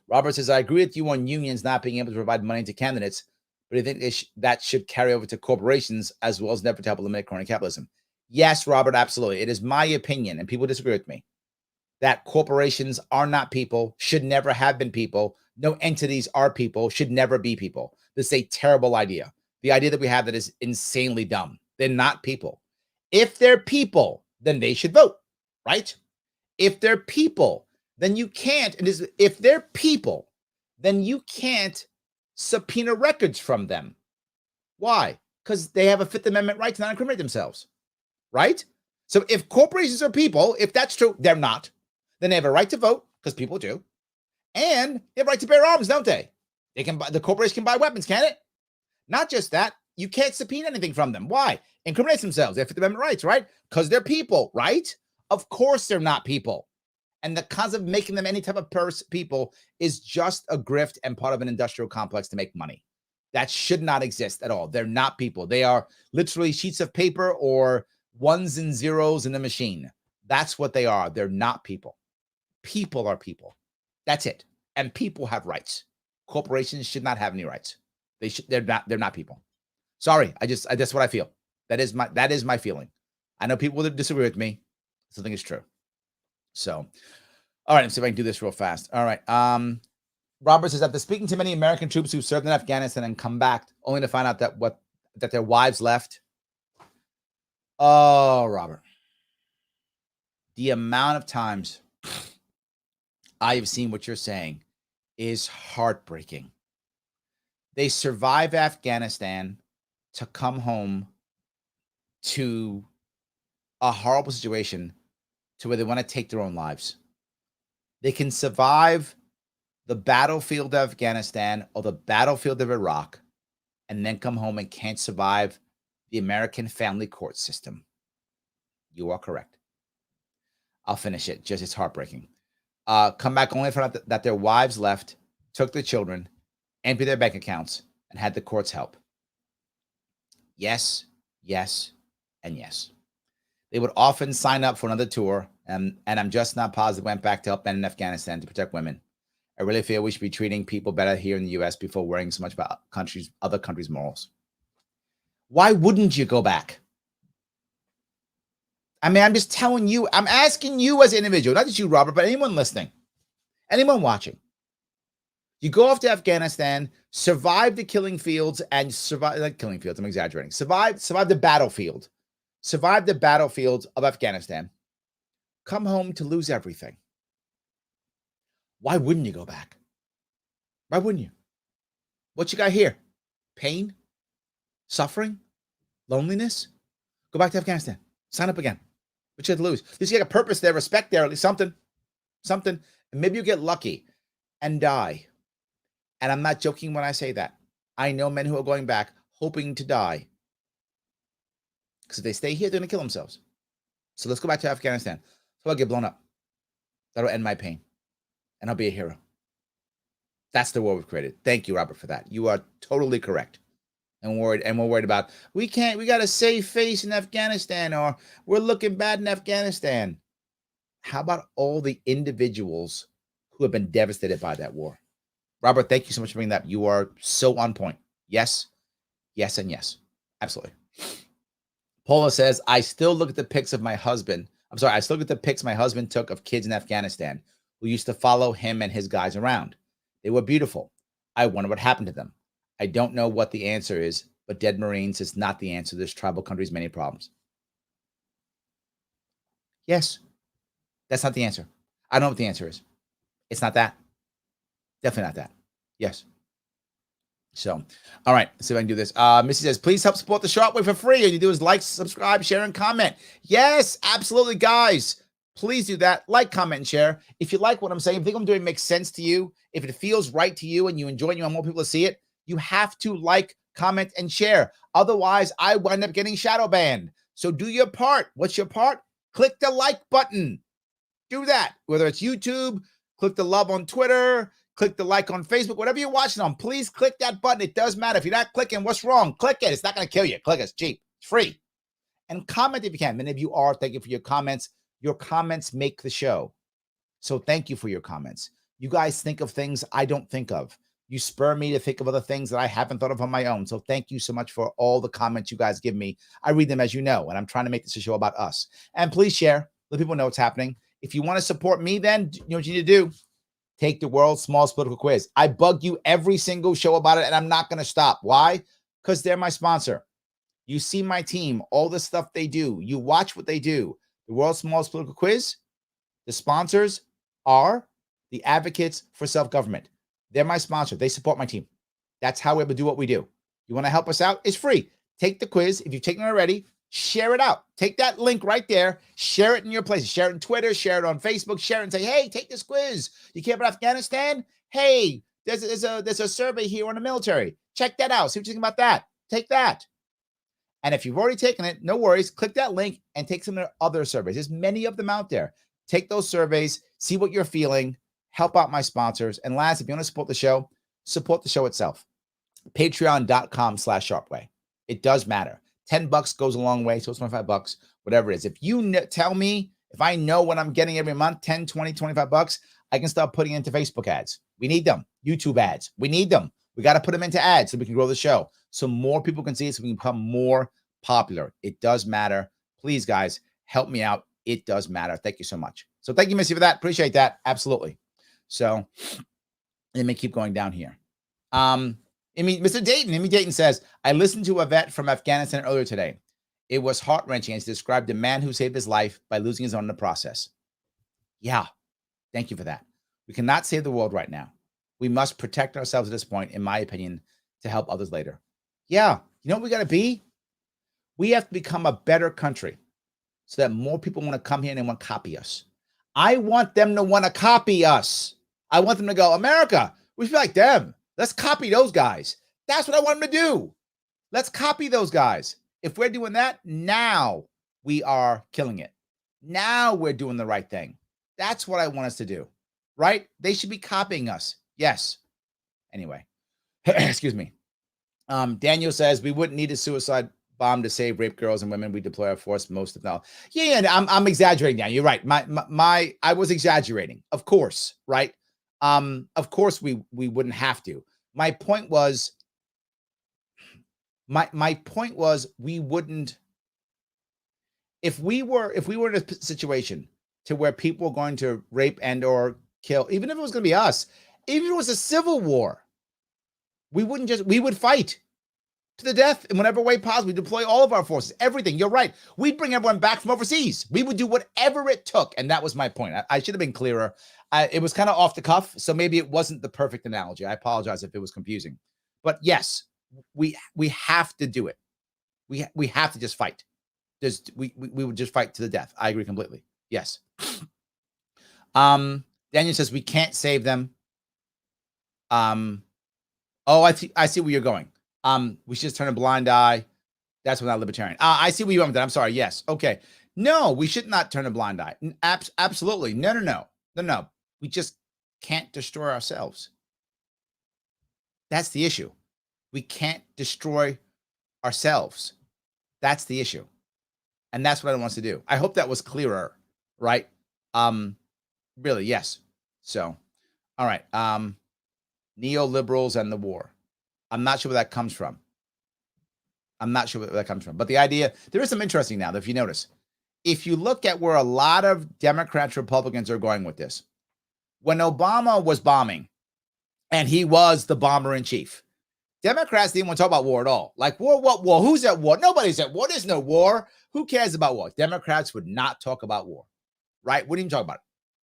[SPEAKER 1] Robert says, I agree with you on unions not being able to provide money to candidates, but I think that should carry over to corporations as well as never to help eliminate crony capitalism. Yes, Robert, absolutely. It is my opinion, and people disagree with me, that corporations are not people, should never have been people. No entities are people, should never be people. This is a terrible idea. The idea that we have that is insanely dumb. They're not people. If they're people, then they should vote, right? If they're people, then you can't. If they're people, then you can't subpoena records from them. Why? Because they have a Fifth Amendment right to not incriminate themselves, right? So if corporations are people, if that's true, they're not. Then they have a right to vote, because people do, and they have a right to bear arms, don't they? The corporation can buy weapons, can it? Not just that, you can't subpoena anything from them. Why? Incriminate themselves. They have Fifth Amendment rights, right? Because they're people, right? Of course they're not people. And the concept of making them any type of people is just a grift and part of an industrial complex to make money. That should not exist at all. They're not people. They are literally sheets of paper or ones and zeros in the machine. That's what they are. They're not people. People are people. That's it. And people have rights. Corporations should not have any rights. They're not people. Sorry. That's what I feel. That is my feeling. I know people will disagree with me. I think it's true. So, all right, let's see if I can do this real fast. All right. Robert says, after speaking to many American troops who served in Afghanistan and come back only to find out that their wives left. Oh, Robert. The amount of times I have seen what you're saying is heartbreaking. They survive Afghanistan to come home to a horrible situation to where they want to take their own lives. They can survive the battlefield of Afghanistan or the battlefield of Iraq and then come home and can't survive the American family court system. You are correct. I'll finish it. Just it's heartbreaking. Come back only to find out that their wives left, took their children, emptied their bank accounts, and had the courts help. Yes, yes, and yes. They would often sign up for another tour, and I'm just not positive went back to help men in Afghanistan to protect women. I really feel we should be treating people better here in the U.S. before worrying so much about other countries' morals. Why wouldn't you go back? I mean, I'm just telling you, I'm asking you as an individual, not just you, Robert, but anyone listening, anyone watching. You go off to Afghanistan, survive the killing fields, and survive killing fields. I'm exaggerating. Survive the battlefield. Survive the battlefields of Afghanistan. Come home to lose everything. Why wouldn't you go back? Why wouldn't you? What you got here? Pain? Suffering? Loneliness? Go back to Afghanistan. Sign up again. What you have to lose? At least you get a purpose there, respect there, at least something. And maybe you get lucky and die. And I'm not joking when I say that. I know men who are going back hoping to die. Because if they stay here, they're going to kill themselves. So let's go back to Afghanistan. So I'll get blown up. That'll end my pain. And I'll be a hero. That's the war we've created. Thank you, Robert, for that. You are totally correct. And we're worried about we got to save face in Afghanistan, or we're looking bad in Afghanistan. How about all the individuals who have been devastated by that war? Robert, thank you so much for bringing that up. You are so on point. Yes, yes, and yes. Absolutely. Paula says, I still look at the pics of my husband. I'm sorry, I still look at the pics my husband took of kids in Afghanistan who used to follow him and his guys around. They were beautiful. I wonder what happened to them. I don't know what the answer is, but dead Marines is not the answer. There's tribal countries, many problems. Yes, that's not the answer. I don't know what the answer is. It's not that. Definitely not that. Yes. So, all right, let's see if I can do this. Missy says, please help support the Sharpe Way for free. All you do is like, subscribe, share, and comment. Yes, absolutely, guys. Please do that. Like, comment, and share. If you like what I'm saying, if you think I'm doing makes sense to you, if it feels right to you and you enjoy it, you want more people to see it, you have to like, comment, and share. Otherwise, I wind up getting shadow banned. So do your part. What's your part? Click the like button. Do that. Whether it's YouTube, click the love on Twitter, click the like on Facebook, whatever you're watching on, please click that button. It does matter. If you're not clicking, what's wrong? Click it. It's not going to kill you. Click it. It's cheap. It's free. And comment if you can. Many of you are. Thank you for your comments. Your comments make the show. So thank you for your comments. You guys think of things I don't think of. You spur me to think of other things that I haven't thought of on my own. So thank you so much for all the comments you guys give me. I read them, as you know, and I'm trying to make this a show about us. And please share. Let people know what's happening. If you want to support me, then you know what you need to do. Take the world's smallest political quiz. I bug you every single show about it, and I'm not going to stop. Why? Because they're my sponsor. You see my team, all the stuff they do. You watch what they do. The world's smallest political quiz, the sponsors are the Advocates for Self-Government. They're my sponsor. They support my team. That's how we do what we do. You want to help us out? It's free. Take the quiz. If you've taken it already, share it out. Take that link right there. Share it in your place. Share it on Twitter. Share it on Facebook. Share it and say, hey, take this quiz. You care about Afghanistan? Hey, there's a survey here on the military. Check that out. See what you think about that. Take that. And if you've already taken it, no worries. Click that link and take some other surveys. There's many of them out there. Take those surveys. See what you're feeling. Help out my sponsors. And last, if you want to support the show itself. Patreon.com/Sharpeway. It does matter. $10 goes a long way. So it's $25, whatever it is. If you tell me, if I know what I'm getting every month, 10, 20, $25, I can start putting it into Facebook ads. We need them. YouTube ads. We need them. We got to put them into ads so we can grow the show. So more people can see it, so we can become more popular. It does matter. Please, guys, help me out. It does matter. Thank you so much. So thank you, Missy, for that. Appreciate that. Absolutely. So let me keep going down here. Mr. Dayton says, I listened to a vet from Afghanistan earlier today. It was heart-wrenching as he described a man who saved his life by losing his own in the process. Yeah, thank you for that. We cannot save the world right now. We must protect ourselves at this point, in my opinion, to help others later. Yeah, you know what we got to be? We have to become a better country so that more people want to come here and they want to copy us. I want them to want to copy us. I want them to go, America, we should be like them. Let's copy those guys. That's what I want them to do. Let's copy those guys. If we're doing that, now we are killing it. Now we're doing the right thing. That's what I want us to do, right? They should be copying us. Yes. Anyway, excuse me. Daniel says we wouldn't need a suicide bomb to save rape girls and women. We deploy our force most of them. Yeah, I'm exaggerating now. You're right. I was exaggerating, of course, right? Of course we wouldn't have to. My point was we wouldn't, if we were in a situation to where people were going to rape and or kill, even if it was going to be us, even if it was a civil war, we would fight to the death in whatever way possible. We deploy all of our forces, everything. You're right. We'd bring everyone back from overseas. We would do whatever it took. And that was my point. I should have been clearer. It was kind of off the cuff. So maybe it wasn't the perfect analogy. I apologize if it was confusing, but yes, we have to do it. We have to just fight. We would just fight to the death. I agree completely. Yes. Daniel says we can't save them. Oh, I see where you're going. We should just turn a blind eye. That's not libertarian. I see where you went with that. I'm sorry. Yes. Okay. No, we should not turn a blind eye. Absolutely. No. We just can't destroy ourselves. That's the issue. We can't destroy ourselves. That's the issue. And that's what I want to do. I hope that was clearer, right? Really, yes. So, all right. Neoliberals and the war. I'm not sure where that comes from. But the idea, there is some interesting now, if you notice. If you look at where a lot of Democrats, Republicans are going with this, when Obama was bombing, and he was the bomber in chief, Democrats didn't want to talk about war at all. Like, war, what war? Who's at war? Nobody's at war. There's no war. Who cares about war? Democrats would not talk about war, right? Wouldn't even talk about it.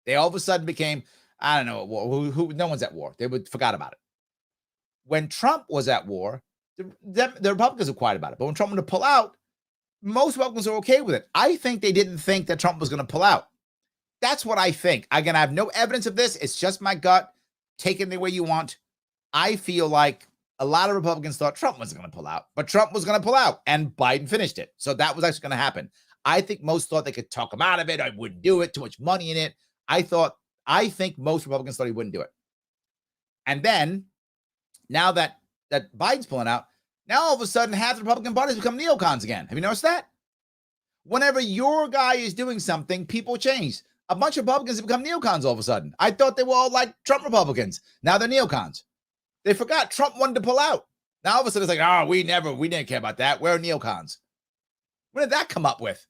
[SPEAKER 1] They all of a sudden became, I don't know, who no one's at war. They forgot about it. When Trump was at war, the Republicans were quiet about it. But when Trump wanted to pull out, most Republicans are okay with it. I think they didn't think that Trump was going to pull out. That's what I think. Again, I have no evidence of this. It's just my gut. Take it the way you want. I feel like a lot of Republicans thought Trump wasn't going to pull out, but Trump was going to pull out, and Biden finished it. So that was actually going to happen. I think most thought they could talk him out of it. I wouldn't do it. Too much money in it. I think most Republicans thought he wouldn't do it. And then, now that Biden's pulling out, now all of a sudden half the Republican parties become neocons again. Have you noticed that? Whenever your guy is doing something, people change. A bunch of Republicans have become neocons all of a sudden. I thought they were all like Trump Republicans. Now they're neocons. They forgot Trump wanted to pull out. Now all of a sudden it's like, we didn't care about that. We're neocons. Where did that come up with?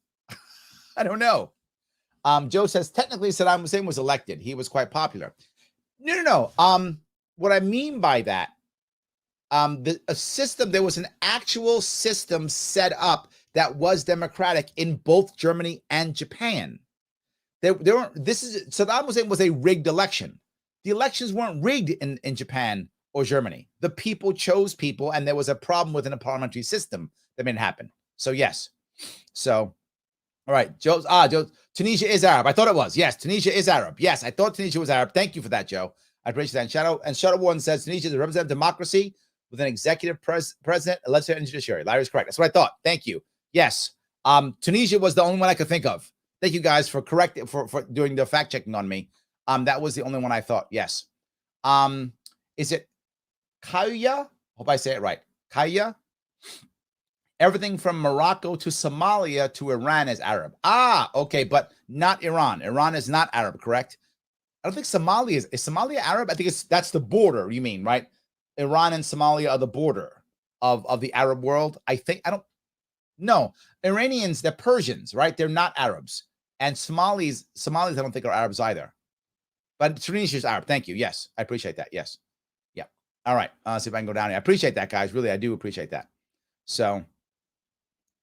[SPEAKER 1] I don't know. Joe says, technically Saddam Hussein was elected. He was quite popular. No. What I mean by that, there was an actual system set up that was democratic in both Germany and Japan. Saddam Hussein was a rigged election. The elections weren't rigged in Japan or Germany. The people chose people, and there was a problem within a parliamentary system that made it happen. So yes. So, all right, Joe, Tunisia is Arab. I thought it was. Yes, Tunisia is Arab. Yes, I thought Tunisia was Arab. Thank you for that, Joe. I appreciate that. And Shadow One says Tunisia is a representative democracy with an executive president, a legislature, and judiciary. Larry's correct. That's what I thought. Thank you. Yes. Tunisia was the only one I could think of. Thank you guys for doing the fact checking on me. That was the only one I thought. Yes. Is it Kaya? Hope I say it right. Kaya. Everything from Morocco to Somalia to Iran is Arab. Okay, but not Iran. Iran is not Arab, correct? I don't think Somalia is Somalia Arab? I think that's the border, you mean, right? Iran and Somalia are the border of the Arab world. No, Iranians, they're Persians, right? They're not Arabs. And Somalis, I don't think are Arabs either. But Tunisia is Arab. Thank you. Yes, I appreciate that. Yes. Yeah. All right. See if I can go down here. I appreciate that, guys. Really, I do appreciate that. So,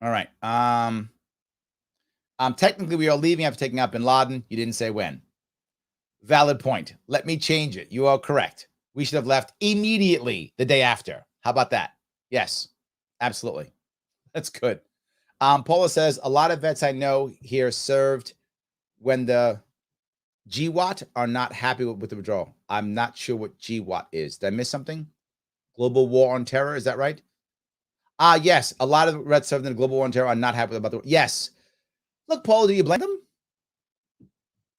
[SPEAKER 1] all right. Technically, we are leaving after taking out bin Laden. You didn't say when. Valid point. Let me change it. You are correct. We should have left immediately the day after. How about that? Yes, absolutely. That's good. Paula says, a lot of vets I know here served when the GWAT are not happy with the withdrawal. I'm not sure what GWAT is. Did I miss something? Global War on Terror. Is that right? Yes. A lot of vets served in the Global War on Terror are not happy about the. Yes. Look, Paula, do you blame them?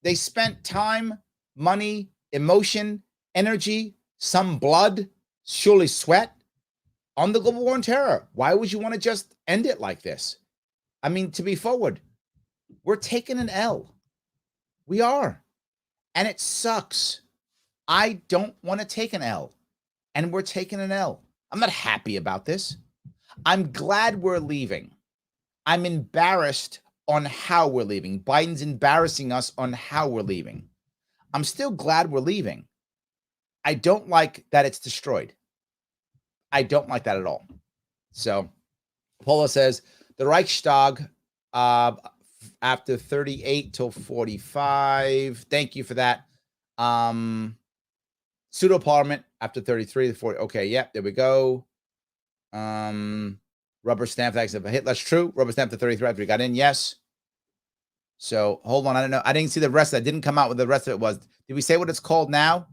[SPEAKER 1] They spent time, money, emotion, energy, some blood, surely sweat on the Global War on Terror. Why would you want to just end it like this? I mean, to be forward, we're taking an L. We are. And it sucks. I don't want to take an L. And we're taking an L. I'm not happy about this. I'm glad we're leaving. I'm embarrassed on how we're leaving. Biden's embarrassing us on how we're leaving. I'm still glad we're leaving. I don't like that it's destroyed. I don't like that at all. So, Paula says, the Reichstag after 38 till 45. Thank you for that. Pseudo parliament after 33 to 40. Okay, yep, there we go. Rubber stamp thanks if a hit. That's true. Rubber stamp to 33 after we got in. Yes. So hold on. I don't know. I didn't see the rest of that. Didn't come out what the rest of it was. Did we say what it's called now?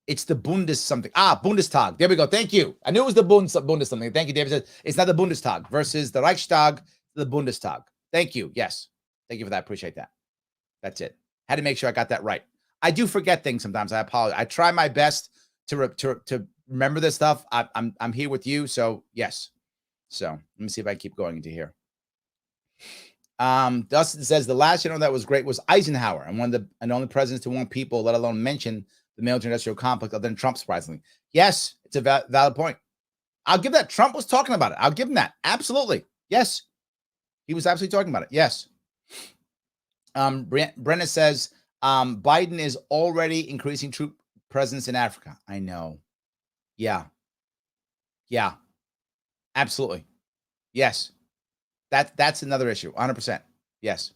[SPEAKER 1] It's the Bundes something. Bundestag. There we go. Thank you. I knew it was the Bundes something. Thank you, David. Says it's not the Bundestag versus the Reichstag, the Bundestag. Thank you. Yes. Thank you for that. Appreciate that. That's it. Had to make sure I got that right. I do forget things sometimes. I apologize. I try my best to remember this stuff. I'm here with you. So yes. So let me see if I keep going into here. Dustin says the last general that was great was Eisenhower, and one of the only presidents to want people, let alone mention the military-industrial complex, other than Trump, surprisingly. Yes, it's a valid point. I'll give that. Trump was talking about it. I'll give him that. Absolutely. Yes. He was absolutely talking about it. Yes. Brenna says Biden is already increasing troop presence in Africa. I know. Yeah. Yeah. Absolutely. Yes. That's another issue. 100%. Yes.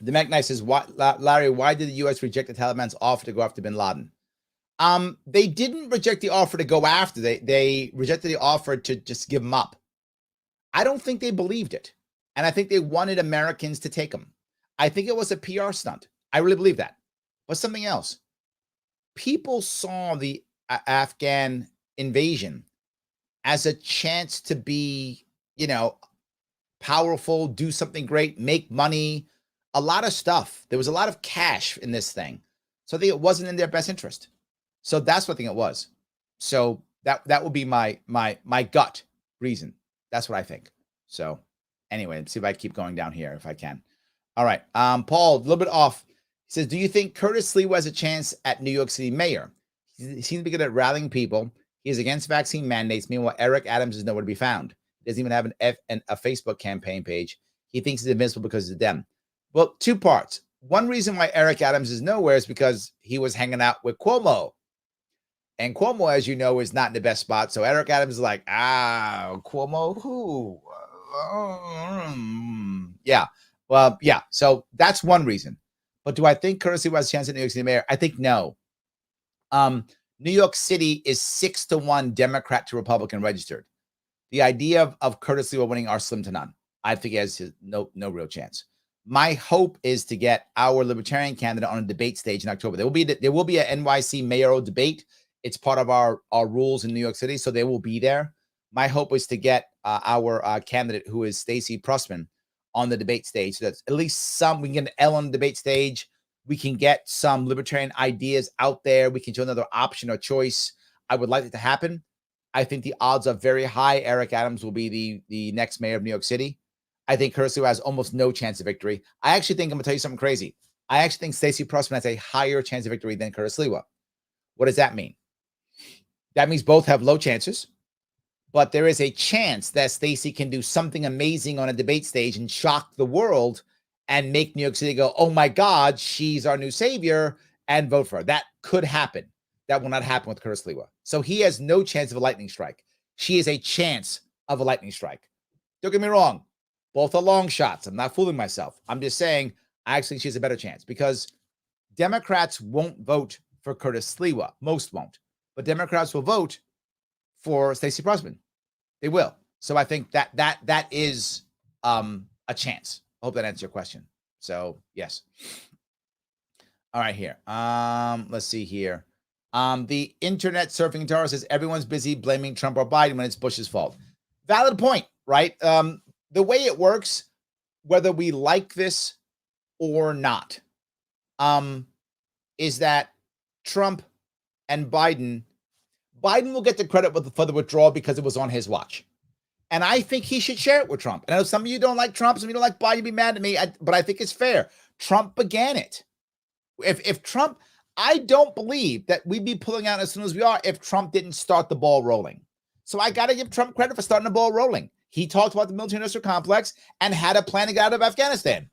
[SPEAKER 1] The McKnight says, Larry, why did the U.S. reject the Taliban's offer to go after bin Laden? They didn't reject the offer to go after. They rejected the offer to just give him up. I don't think they believed it. And I think they wanted Americans to take him. I think it was a PR stunt. I really believe that. But something else. People saw the Afghan invasion as a chance to be, powerful, do something great, make money, a lot of stuff. There was a lot of cash in this thing. So I think it wasn't in their best interest. So that's what I think it was. So that would be my gut reason. That's what I think. So anyway, let's see if I keep going down here if I can. All right. Paul, a little bit off. He says, do you think Curtis Lee has a chance at New York City mayor? He seems to be good at rallying people. He is against vaccine mandates. Meanwhile, Eric Adams is nowhere to be found. He doesn't even have a Facebook campaign page. He thinks he's invincible because of them. Well, two parts. One reason why Eric Adams is nowhere is because he was hanging out with Cuomo. And Cuomo, as you know, is not in the best spot. So Eric Adams is like, Cuomo, who? Yeah. Well, yeah. So that's one reason. But do I think Curtis Lee has a chance at New York City mayor? I think no. New York City is 6-1 Democrat to Republican registered. The idea of Curtis Lee winning are slim to none. I think he has no real chance. My hope is to get our Libertarian candidate on a debate stage in October. There will be an NYC mayoral debate. It's part of our rules in New York City, so they will be there. My hope is to get our candidate, who is Stacey Pressman, on the debate stage. So that's at least we can get an L on the debate stage. We can get some libertarian ideas out there. We can show another option or choice. I would like it to happen. I think the odds are very high. Eric Adams will be the next mayor of New York City. I think Curtis Lee has almost no chance of victory. I actually think, I'm going to tell you something crazy. I actually think Stacey Pressman has a higher chance of victory than Curtis Lee. What does that mean? That means both have low chances, but there is a chance that Stacey can do something amazing on a debate stage and shock the world and make New York City go, oh my God, she's our new savior, and vote for her. That could happen. That will not happen with Curtis Lee. So he has no chance of a lightning strike. She has a chance of a lightning strike. Don't get me wrong. Both are long shots. I'm not fooling myself. I'm just saying I actually think she has a better chance because Democrats won't vote for Curtis Lee. Most won't. But Democrats will vote for Stacey Pressman. They will. So I think that is a chance. I hope that answers your question. So yes. All right, here. Let's see here. The internet surfing Tara says everyone's busy blaming Trump or Biden when it's Bush's fault. Valid point, right? The way it works, whether we like this or not, is that Trump and Biden will get the credit for the withdrawal because it was on his watch. And I think he should share it with Trump. And I know some of you don't like Trump, some of you don't like Biden, be mad at me, but I think it's fair. Trump began it. If Trump, I don't believe that we'd be pulling out as soon as we are if Trump didn't start the ball rolling. So I got to give Trump credit for starting the ball rolling. He talked about the military-industrial complex and had a plan to get out of Afghanistan.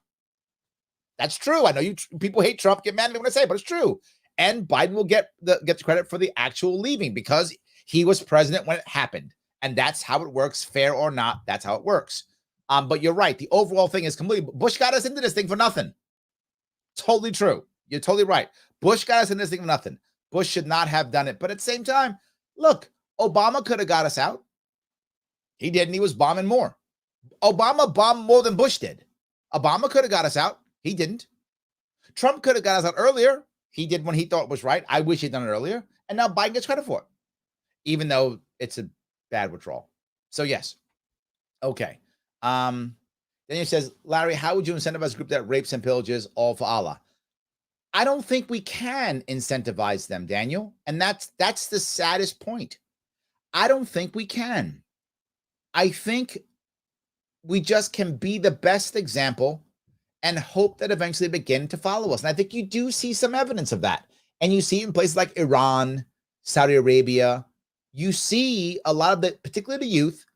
[SPEAKER 1] That's true. I know people hate Trump, get mad at me when I say it, but it's true. And Biden will get the credit for the actual leaving because he was president when it happened. And that's how it works, fair or not. That's how it works. But you're right. The overall thing is completely, Bush got us into this thing for nothing. Totally true. You're totally right. Bush got us into this thing for nothing. Bush should not have done it. But at the same time, look, Obama could have got us out. He didn't. He was bombing more. Obama bombed more than Bush did. Obama could have got us out. He didn't. Trump could have got us out earlier. He did when he thought it was right. I wish he'd done it earlier. And now Biden gets credit for it, even though it's a bad withdrawal. So yes. Okay. Then he says, Larry, how would you incentivize a group that rapes and pillages all for Allah? I don't think we can incentivize them, Daniel. And that's the saddest point. I don't think we can. I think we just can be the best example and hope that eventually they begin to follow us. And I think you do see some evidence of that. And you see in places like Iran, Saudi Arabia, you see a lot of the, particularly the youth,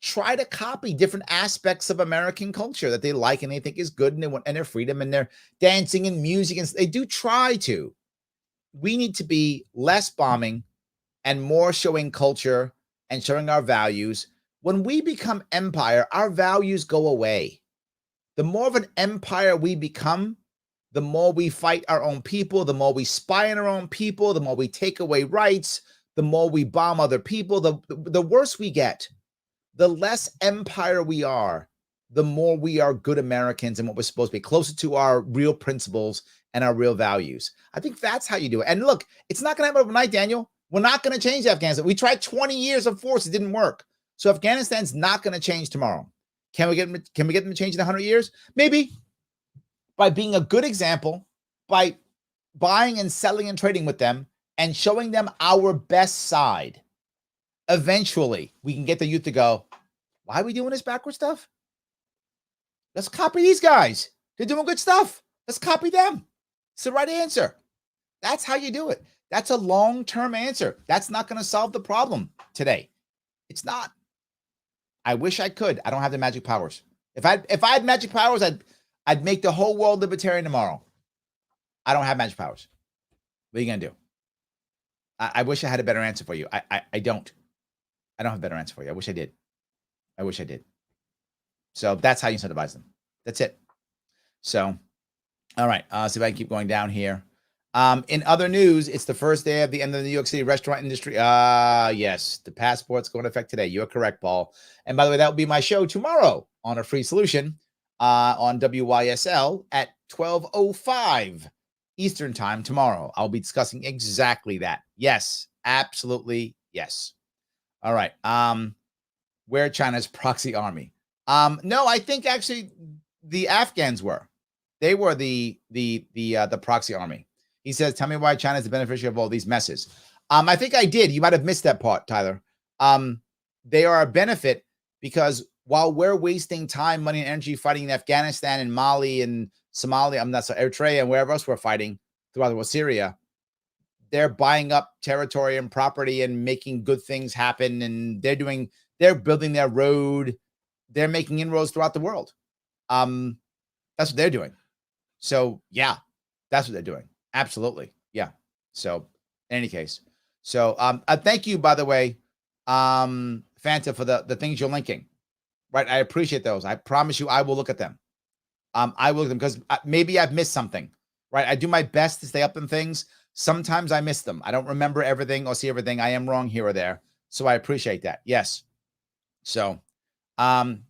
[SPEAKER 1] try to copy different aspects of American culture that they like and they think is good, and they want, and their freedom and their dancing and music, and they do try to. We need to be less bombing and more showing culture and showing our values. When we become empire, our values go away. The more of an empire we become, the more we fight our own people, the more we spy on our own people, the more we take away rights, the more we bomb other people, the worse we get. The less empire we are, the more we are good Americans and what we're supposed to be, closer to our real principles and our real values. I think that's how you do it. And look, it's not going to happen overnight, Daniel. We're not going to change Afghanistan. We tried 20 years of force. It didn't work. So Afghanistan's not going to change tomorrow. Can we get them to change in 100 years? Maybe. By being a good example, by buying and selling and trading with them and showing them our best side. Eventually, we can get the youth to go, why are we doing this backward stuff? Let's copy these guys. They're doing good stuff. Let's copy them. It's the right answer. That's how you do it. That's a long-term answer. That's not going to solve the problem today. It's not. I wish I could. I don't have the magic powers. If I had magic powers, I'd make the whole world libertarian tomorrow. I don't have magic powers. What are you going to do? I wish I had a better answer for you. I don't. I don't have a better answer for you. I wish I did. I wish I did. So that's how you incentivize them. That's it. So, all right. See if I can keep going down here. In other news, it's the first day of the end of the New York City restaurant industry. Yes, the passport's going to affect today. You're correct, Paul. And by the way, that will be my show tomorrow on A Free Solution on WYSL at 12:05 Eastern time tomorrow. I'll be discussing exactly that. Yes, absolutely. Yes. All right. Where China's proxy army? No, I think actually the Afghans were. They were the proxy army. He says, "Tell me why China is the beneficiary of all these messes." I think I did. You might have missed that part, Tyler. They are a benefit because while we're wasting time, money, and energy fighting in Afghanistan and Mali and Somalia, Eritrea and wherever else we're fighting throughout the world, Syria, they're buying up territory and property and making good things happen. And they're building their road. They're making inroads throughout the world. That's what they're doing. So yeah, that's what they're doing. Absolutely. Yeah. So in any case, so thank you, by the way, Fanta, for the things you're linking. Right. I appreciate those. I promise you I will look at them. I will look at them because maybe I've missed something. Right. I do my best to stay up in things. Sometimes I miss them. I don't remember everything or see everything. I am wrong here or there. So I appreciate that. Yes. So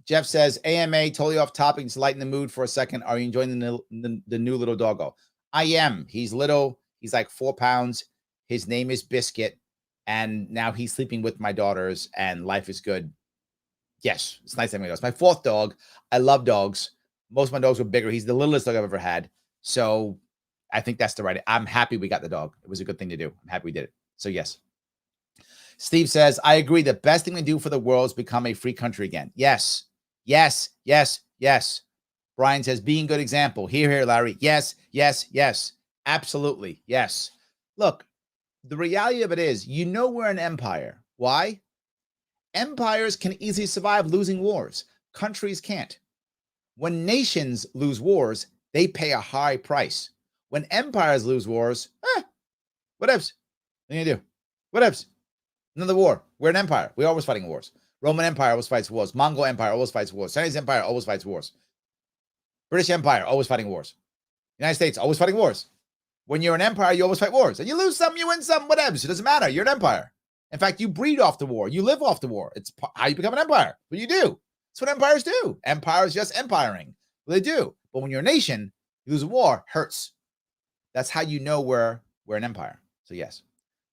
[SPEAKER 1] Jeff says, AMA, totally off topic, just lighten the mood for a second. Are you enjoying the new little doggo? I am. He's little. He's like 4 pounds. His name is Biscuit. And now he's sleeping with my daughters and life is good. Yes, it's nice having dogs. My 4th dog. I love dogs. Most of my dogs were bigger. He's the littlest dog I've ever had. So I think that's the right. I'm happy we got the dog. It was a good thing to do. I'm happy we did it. So yes. Steve says, I agree. The best thing to do for the world is become a free country again. Yes. Yes. Yes. Yes. Brian says, being good example. Here, Larry. Yes. Yes. Yes. Absolutely. Yes. Look, the reality of it is, we're an empire. Why? Empires can easily survive losing wars. Countries can't. When nations lose wars, they pay a high price. When empires lose wars, what else? What are you gonna do? What else? Another war. We're an empire. We're always fighting wars. Roman Empire always fights wars. Mongol Empire always fights wars. Chinese Empire always fights wars. British Empire always fighting wars. United States always fighting wars. When you're an empire, you always fight wars. And you lose some, you win some, whatever. So it doesn't matter. You're an empire. In fact, you breed off the war. You live off the war. It's how you become an empire. What you do. That's what empires do. Empires just empiring. Well, they do. But when you're a nation, you lose a war, hurts. That's how you know we're an empire. So yes.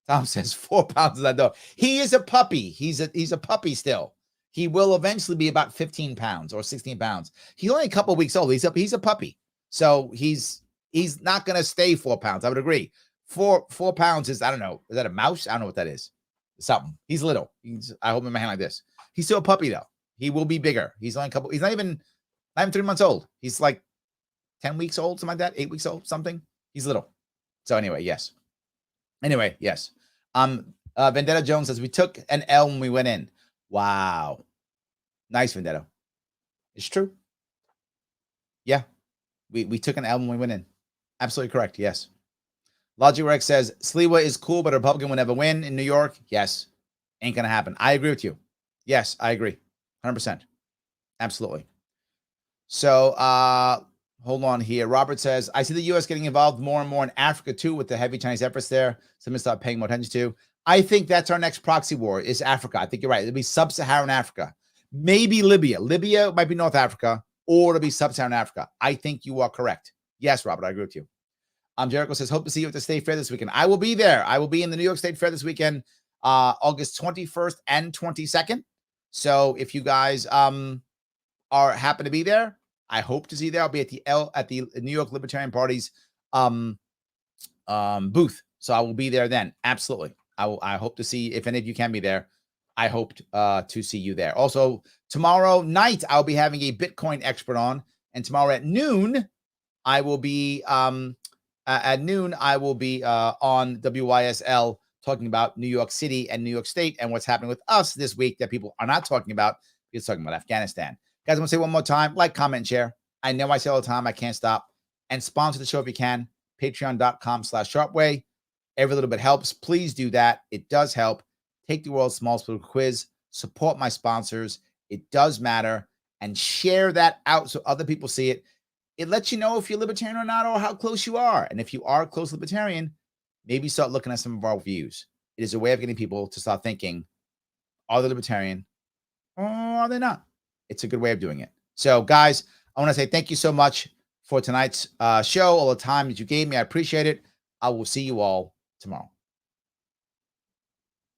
[SPEAKER 1] Tom says 4 pounds of that dog. He is a puppy. He's a puppy still. He will eventually be about 15 pounds or 16 pounds. He's only a couple of weeks old. He's a puppy. So he's He's not going to stay 4 pounds. I would agree. 4 pounds is, I don't know. Is that a mouse? I don't know what that is. Something. He's little. I hold him in my hand like this. He's still a puppy though. He will be bigger. He's only he's not even 3 months old. He's like 10 weeks old, something like that. 8 weeks old, something. He's little. So anyway, yes. Vendetta Jones says, we took an L when we went in. Wow. Nice, Vendetta. It's true. Yeah. We took an L when we went in. Absolutely correct. Yes. Logic Rex says, Sliwa is cool, but a Republican will never win in New York. Yes. Ain't going to happen. I agree with you. Yes, I agree. 100%. Absolutely. So, hold on here. Robert says, I see the U.S. getting involved more and more in Africa, too, with the heavy Chinese efforts there. Something to start paying more attention to. I think that's our next proxy war is Africa. I think you're right. It'll be sub-Saharan Africa. Maybe Libya. Libya might be North Africa, or it'll be sub-Saharan Africa. I think you are correct. Yes, Robert, I agree with you. Jericho says, hope to see you at the State Fair this weekend. I will be there. I will be in the New York State Fair this weekend, August 21st and 22nd. So if you guys happen to be there, I hope to see you there. I'll be at the New York Libertarian Party's booth. So I will be there then. Absolutely. I hope to see if any of you can be there. I hope to see you there. Also, tomorrow night, I'll be having a Bitcoin expert on. And tomorrow at noon, I will be on WYSL talking about New York City and New York State and what's happening with us this week that people are not talking about. It's talking about Afghanistan. Guys, I want to say one more time, like, comment, and share. I know I say all the time, I can't stop. And sponsor the show if you can. Patreon.com/Sharpeway. Every little bit helps. Please do that. It does help. Take the world's smallest political quiz. Support my sponsors. It does matter. And share that out so other people see it. It lets you know if you're libertarian or not, or how close you are. And if you are close libertarian, maybe start looking at some of our views. It is a way of getting people to start thinking, are they libertarian or are they not? It's a good way of doing it. So, guys, I want to say thank you so much for tonight's show, all the time that you gave me. I appreciate it. I will see you all tomorrow.